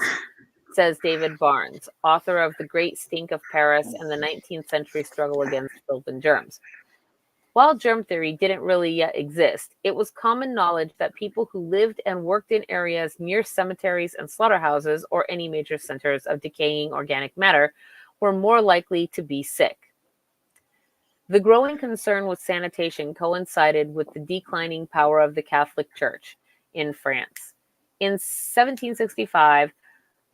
says David Barnes, author of The Great Stink of Paris and the 19th Century Struggle Against Filth and Germs. While germ theory didn't really yet exist, it was common knowledge that people who lived and worked in areas near cemeteries and slaughterhouses or any major centers of decaying organic matter were more likely to be sick. The growing concern with sanitation coincided with the declining power of the Catholic Church in France. In 1765,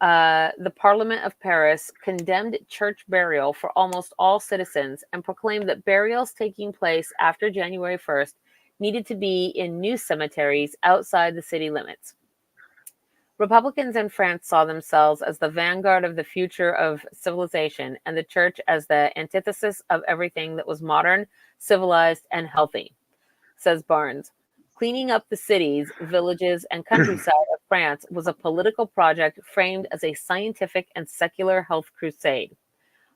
the Parliament of Paris condemned church burial for almost all citizens and proclaimed that burials taking place after January 1st needed to be in new cemeteries outside the city limits. Republicans in France saw themselves as the vanguard of the future of civilization and the church as the antithesis of everything that was modern, civilized, and healthy, says Barnes. Cleaning up the cities, villages, and countryside of France was a political project framed as a scientific and secular health crusade.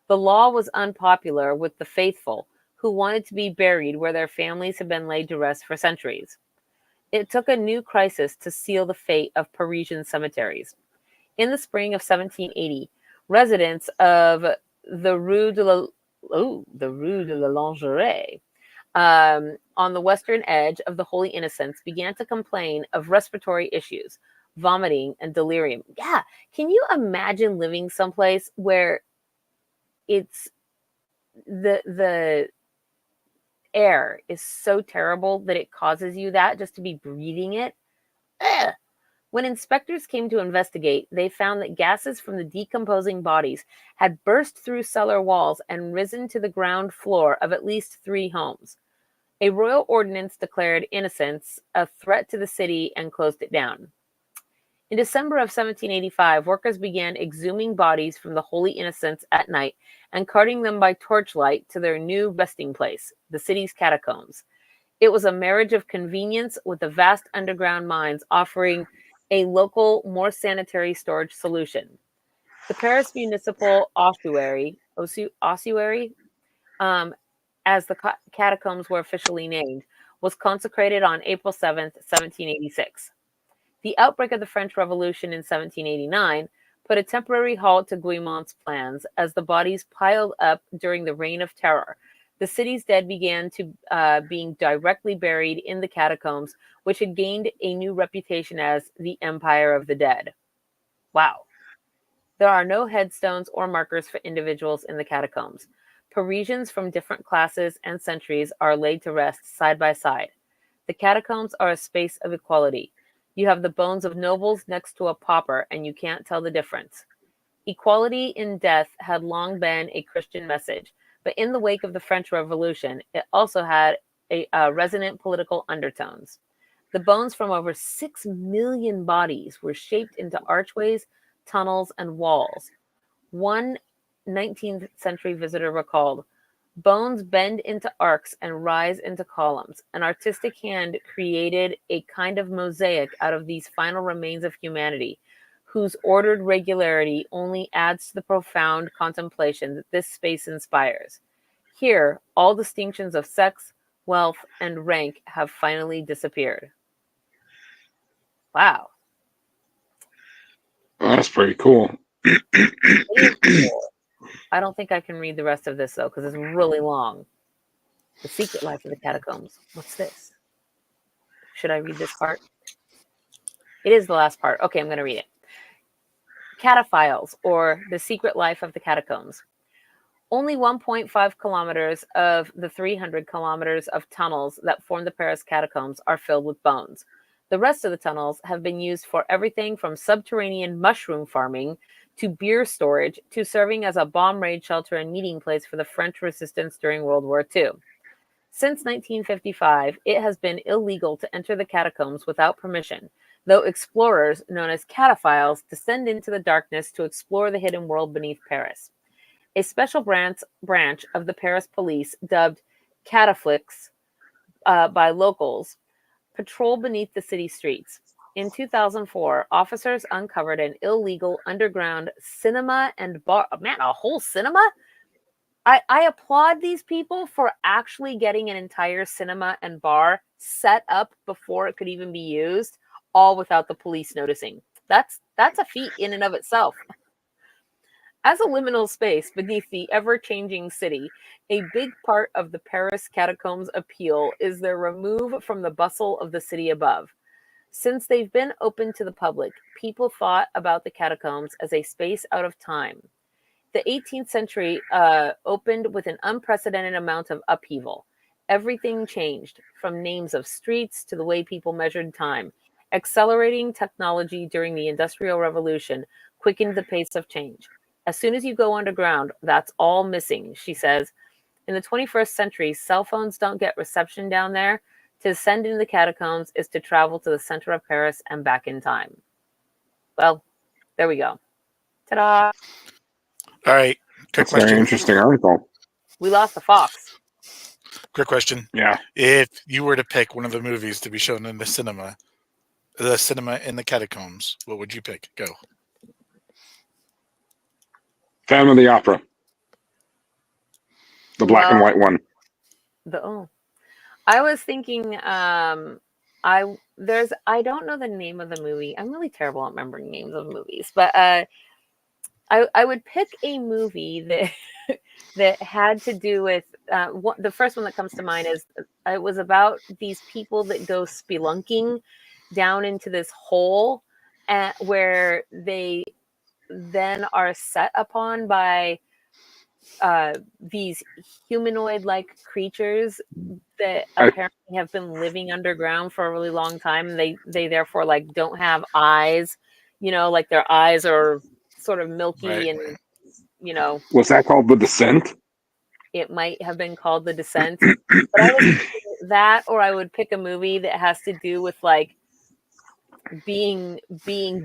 The law was unpopular with the faithful, who wanted to be buried where their families had been laid to rest for centuries. It took a new crisis to seal the fate of Parisian cemeteries. In the spring of 1780, residents of the Rue de la Lingerie, on the western edge of the Holy Innocents, began to complain of respiratory issues, vomiting, and delirium. Yeah, can you imagine living someplace where it's the air is so terrible that it causes you that just to be breathing it? Ugh. When inspectors came to investigate, they found that gases from the decomposing bodies had burst through cellar walls and risen to the ground floor of at least 3 homes. A royal ordinance declared Innocents a threat to the city and closed it down. In December of 1785, workers began exhuming bodies from the Holy Innocents at night and carting them by torchlight to their new resting place, the city's catacombs. It was a marriage of convenience with the vast underground mines offering a local, more sanitary storage solution. The Paris Municipal Ossuary, as the catacombs were officially named, was consecrated on April 7th, 1786. The outbreak of the French Revolution in 1789 put a temporary halt to Guimont's plans as the bodies piled up during the Reign of Terror, The city's dead began to being directly buried in the catacombs, which had gained a new reputation as the Empire of the Dead. Wow. There are no headstones or markers for individuals in the catacombs. Parisians from different classes and centuries are laid to rest side by side. The catacombs are a space of equality. You have the bones of nobles next to a pauper, and you can't tell the difference. Equality in death had long been a Christian message, but in the wake of the French Revolution, it also had resonant political undertones. The bones from over 6 million bodies were shaped into archways, tunnels, and walls. One 19th century visitor recalled, "Bones bend into arcs and rise into columns. An artistic hand created a kind of mosaic out of these final remains of humanity, whose ordered regularity only adds to the profound contemplation that this space inspires. Here, all distinctions of sex, wealth, and rank have finally disappeared." Wow. That's pretty cool. It is cool. I don't think I can read the rest of this, though, because it's really long. The Secret Life of the Catacombs. What's this? Should I read this part? It is the last part. Okay, I'm going to read it. Cataphiles, or The Secret Life of the Catacombs. Only 1.5 kilometers of the 300 kilometers of tunnels that form the Paris catacombs are filled with bones. The rest of the tunnels have been used for everything from subterranean mushroom farming to beer storage to serving as a bomb raid shelter and meeting place for the French resistance during World War II. Since 1955, it has been illegal to enter the catacombs without permission, though explorers, known as cataphiles, descend into the darkness to explore the hidden world beneath Paris. A special branch of the Paris police, dubbed cataflics by locals, patrol beneath the city streets. In 2004, officers uncovered an illegal underground cinema and bar. Man, a whole cinema? I applaud these people for actually getting an entire cinema and bar set up before it could even be used, all without the police noticing. That's a feat in and of itself. As a liminal space beneath the ever-changing city, a big part of the Paris catacombs' appeal is their remove from the bustle of the city above. Since they've been open to the public, people thought about the catacombs as a space out of time. The 18th century opened with an unprecedented amount of upheaval. Everything changed, from names of streets to the way people measured time. Accelerating technology during the Industrial Revolution quickened the pace of change. As soon as you go underground, that's all missing, she says. In the 21st century, cell phones don't get reception down there. To descend into the catacombs is to travel to the center of Paris and back in time. Well, there we go. Ta-da! All right. Quick That's a very question. interesting article. We lost the fox. Quick question. Yeah. If you were to pick one of the movies to be shown in the cinema in the catacombs, what would you pick? Go. Phantom of the Opera. The black and white one. I was thinking I don't know the name of the movie. I'm really terrible at remembering names of movies, but I would pick a movie that that had to do with the first one that comes to mind is it was about these people that go spelunking down into this hole where they then are set upon by these humanoid-like creatures that apparently have been living underground for a really long time. And they therefore like don't have eyes, like their eyes are sort of milky, Right. and Was that called The Descent? it might have been called The Descent. But I was thinking that, or I would pick a movie that has to do with like being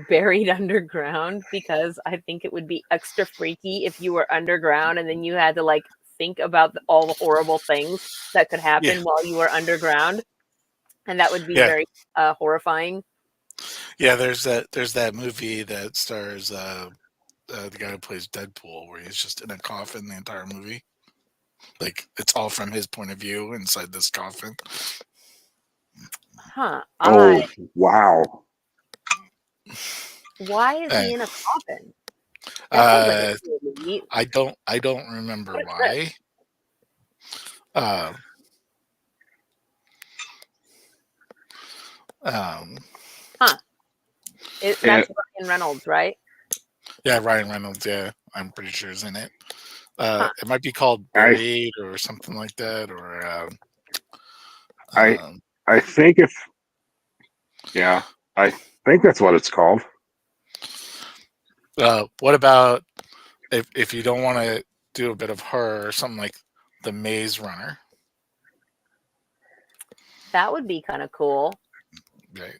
buried underground, because I think it would be extra freaky if you were underground and then you had to like think about all the horrible things that could happen while you were underground, and that would be very horrifying. Yeah, there's that movie that stars the guy who plays Deadpool, where he's just in a coffin the entire movie. Like it's all from his point of view inside this coffin. Huh. Oh, wow. Why is he in a coffin? I don't remember why. Uh, um, That's And Ryan Reynolds, right? yeah, Ryan Reynolds. Yeah, I'm pretty sure is in it. Huh. It might be called I Buried or something like that, or I um, I think if yeah, I think that's what it's called. what about if you don't want to do a bit of horror or something like The Maze Runner? That would be kind of cool. Right.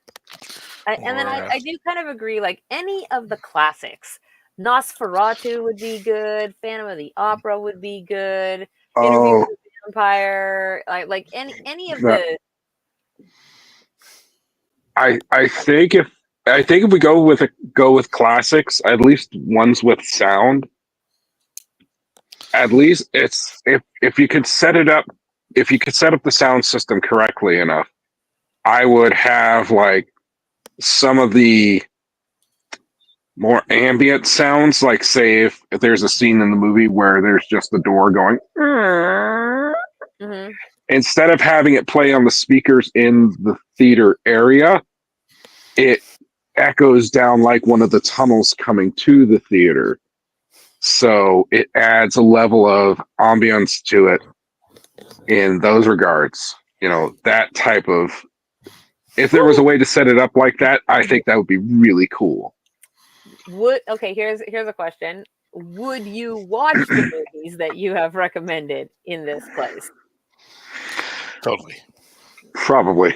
And then Or I do kind of agree, like any of the classics. Nosferatu would be good. Phantom of the Opera would be good. Interview Oh, with the Vampire. Like any of that the. I think if we go with classics, at least ones with sound, at least it's if you could set it up, if you could set up the sound system correctly enough, I would have like some of the more ambient sounds, like say if there's a scene in the movie where there's just the door going, Mhm. instead of having it play on the speakers in the theater area, it echoes down like one of the tunnels coming to the theater. So it adds a level of ambience to it in those regards. You know, that type of, if there was a way to set it up like that, I think that would be really cool. Here's a question. Would you watch the movies that you have recommended in this place? totally. Probably.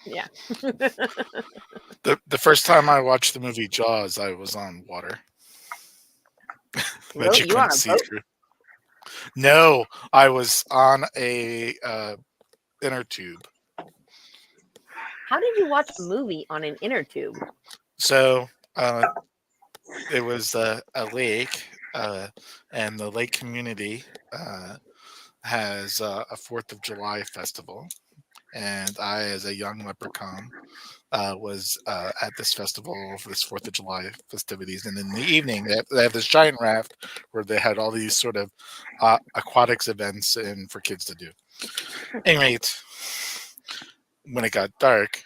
Yeah. The first time I watched the movie Jaws, I was on water that you You on couldn't a see boat? through. No, I was on a inner tube. How did you watch a movie on an inner tube? So it was a lake, and the lake community has a 4th of July festival. And I, as a young leprechaun, was at this festival for this 4th of July festivities. And in the evening, they have this giant raft where they had all these sort of aquatics events and for kids to do. Anyway, when it got dark,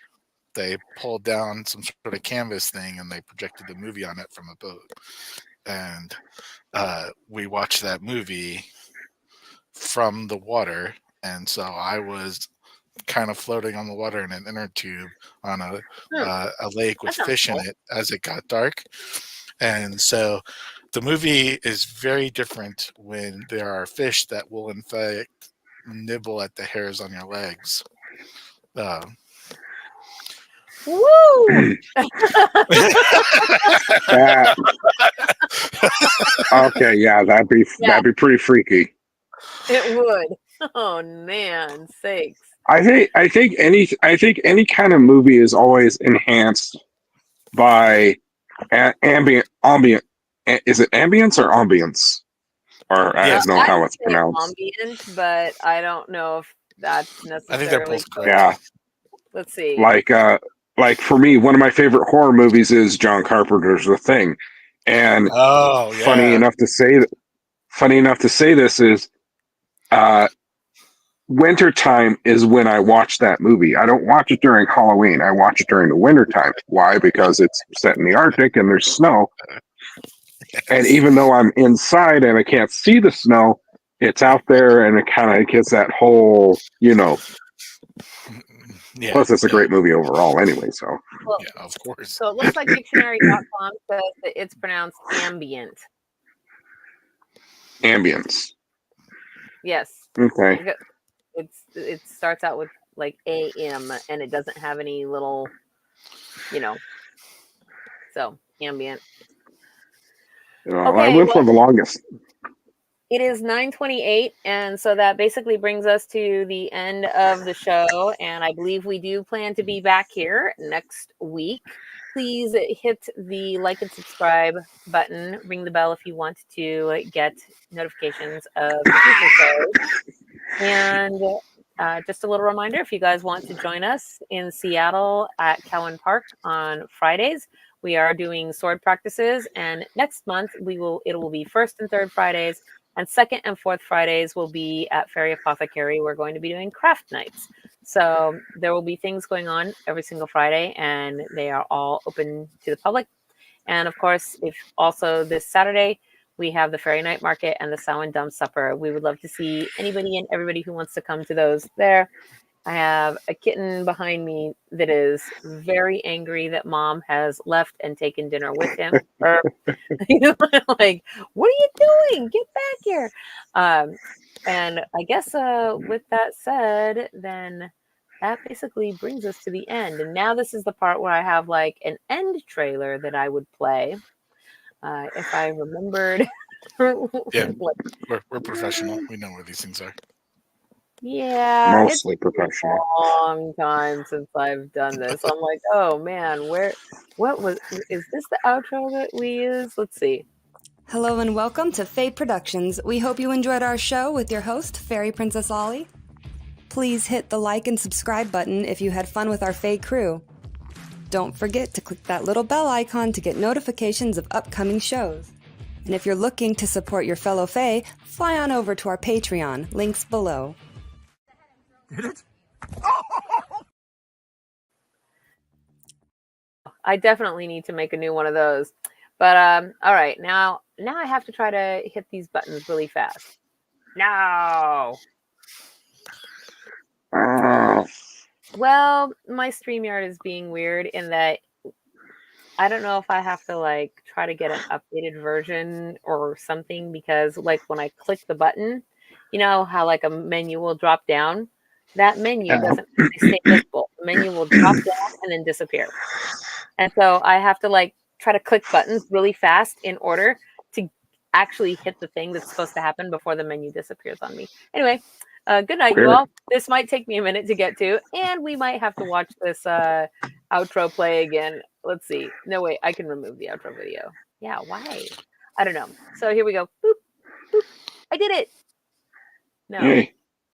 they pulled down some sort of canvas thing and they projected the movie on it from a boat. And we watched that movie from the water. And so I was kind of floating on the water in an inner tube on a lake with That sounds fish in cool. it as it got dark. And so the movie is very different when there are fish that will in fact nibble at the hairs on your legs. Woo! That, okay, yeah, that'd be pretty freaky. It would. Oh man, sakes. I think any kind of movie is always enhanced by ambient. Is it ambience or ambience? Or I Yes, don't know I how would it's say pronounced. ambient, but I don't know if that's I think they're necessarily both correct. Yeah, Let's see. like for me, one of my favorite horror movies is John Carpenter's The Thing, and Oh funny yeah, enough to say this is wintertime is when I watch that movie. I don't watch it during Halloween. I watch it during the wintertime. Why? Because it's set in the Arctic and there's snow. And even though I'm inside and I can't see the snow, it's out there and it kind of gets that whole, yeah. Plus, it's a Yeah, great movie overall anyway. So, Well, yeah, of course. so it looks like dictionary.com says that it's pronounced ambient. ambience. Yes. Okay. It starts out with like AM and it doesn't have any little, so ambient. I Okay, went for the longest. it is 9:28, and so that basically brings us to the end of the show. And I believe we do plan to be back here next week. Please hit the like and subscribe button. Ring the bell if you want to get notifications of future shows. And just a little reminder, if you guys want to join us in Seattle at Cowan Park on Fridays, we are doing sword practices. And next month it will be first and third Fridays. And second and fourth Fridays will be at Fairy Apothecary. We're going to be doing craft nights. So there will be things going on every single Friday, and they are all open to the public. And of course, if also this Saturday, we have the Fairy Night Market and the Samhain Dumb Supper. We would love to see anybody and everybody who wants to come to those there. I have a kitten behind me that is very angry that mom has left and taken dinner with him. Like, what are you doing? Get back here. And I guess with that said, then that basically brings us to the end. And now this is the part where I have like an end trailer that I would play. If I remembered. Yeah, we're professional. We know where these things are. Yeah, Mostly it's professional. a long time since I've done this. I'm like, oh man, is this the outro that we use? Let's see. Hello and welcome to FAE Productions. We hope you enjoyed our show with your host, Fairy Princess Ollie. Please hit the like and subscribe button if you had fun with our FAE crew. Don't forget to click that little bell icon to get notifications of upcoming shows. And if you're looking to support your fellow FAE, fly on over to our Patreon, links below. I definitely need to make a new one of those. But all right, now I have to try to hit these buttons really fast. No. Well, my StreamYard is being weird in that I don't know if I have to like try to get an updated version or something, because like when I click the button, you know how like a menu will drop down? That menu doesn't stay visible. The menu will drop down and then disappear. And so I have to like try to click buttons really fast in order to actually hit the thing that's supposed to happen before the menu disappears on me. Anyway, good night, you all. This might take me a minute to get to, and we might have to watch this outro play again. Let's see. No, wait, I can remove the outro video. Yeah, why? I don't know. So here we go. Boop, boop. I did it. No. Hey.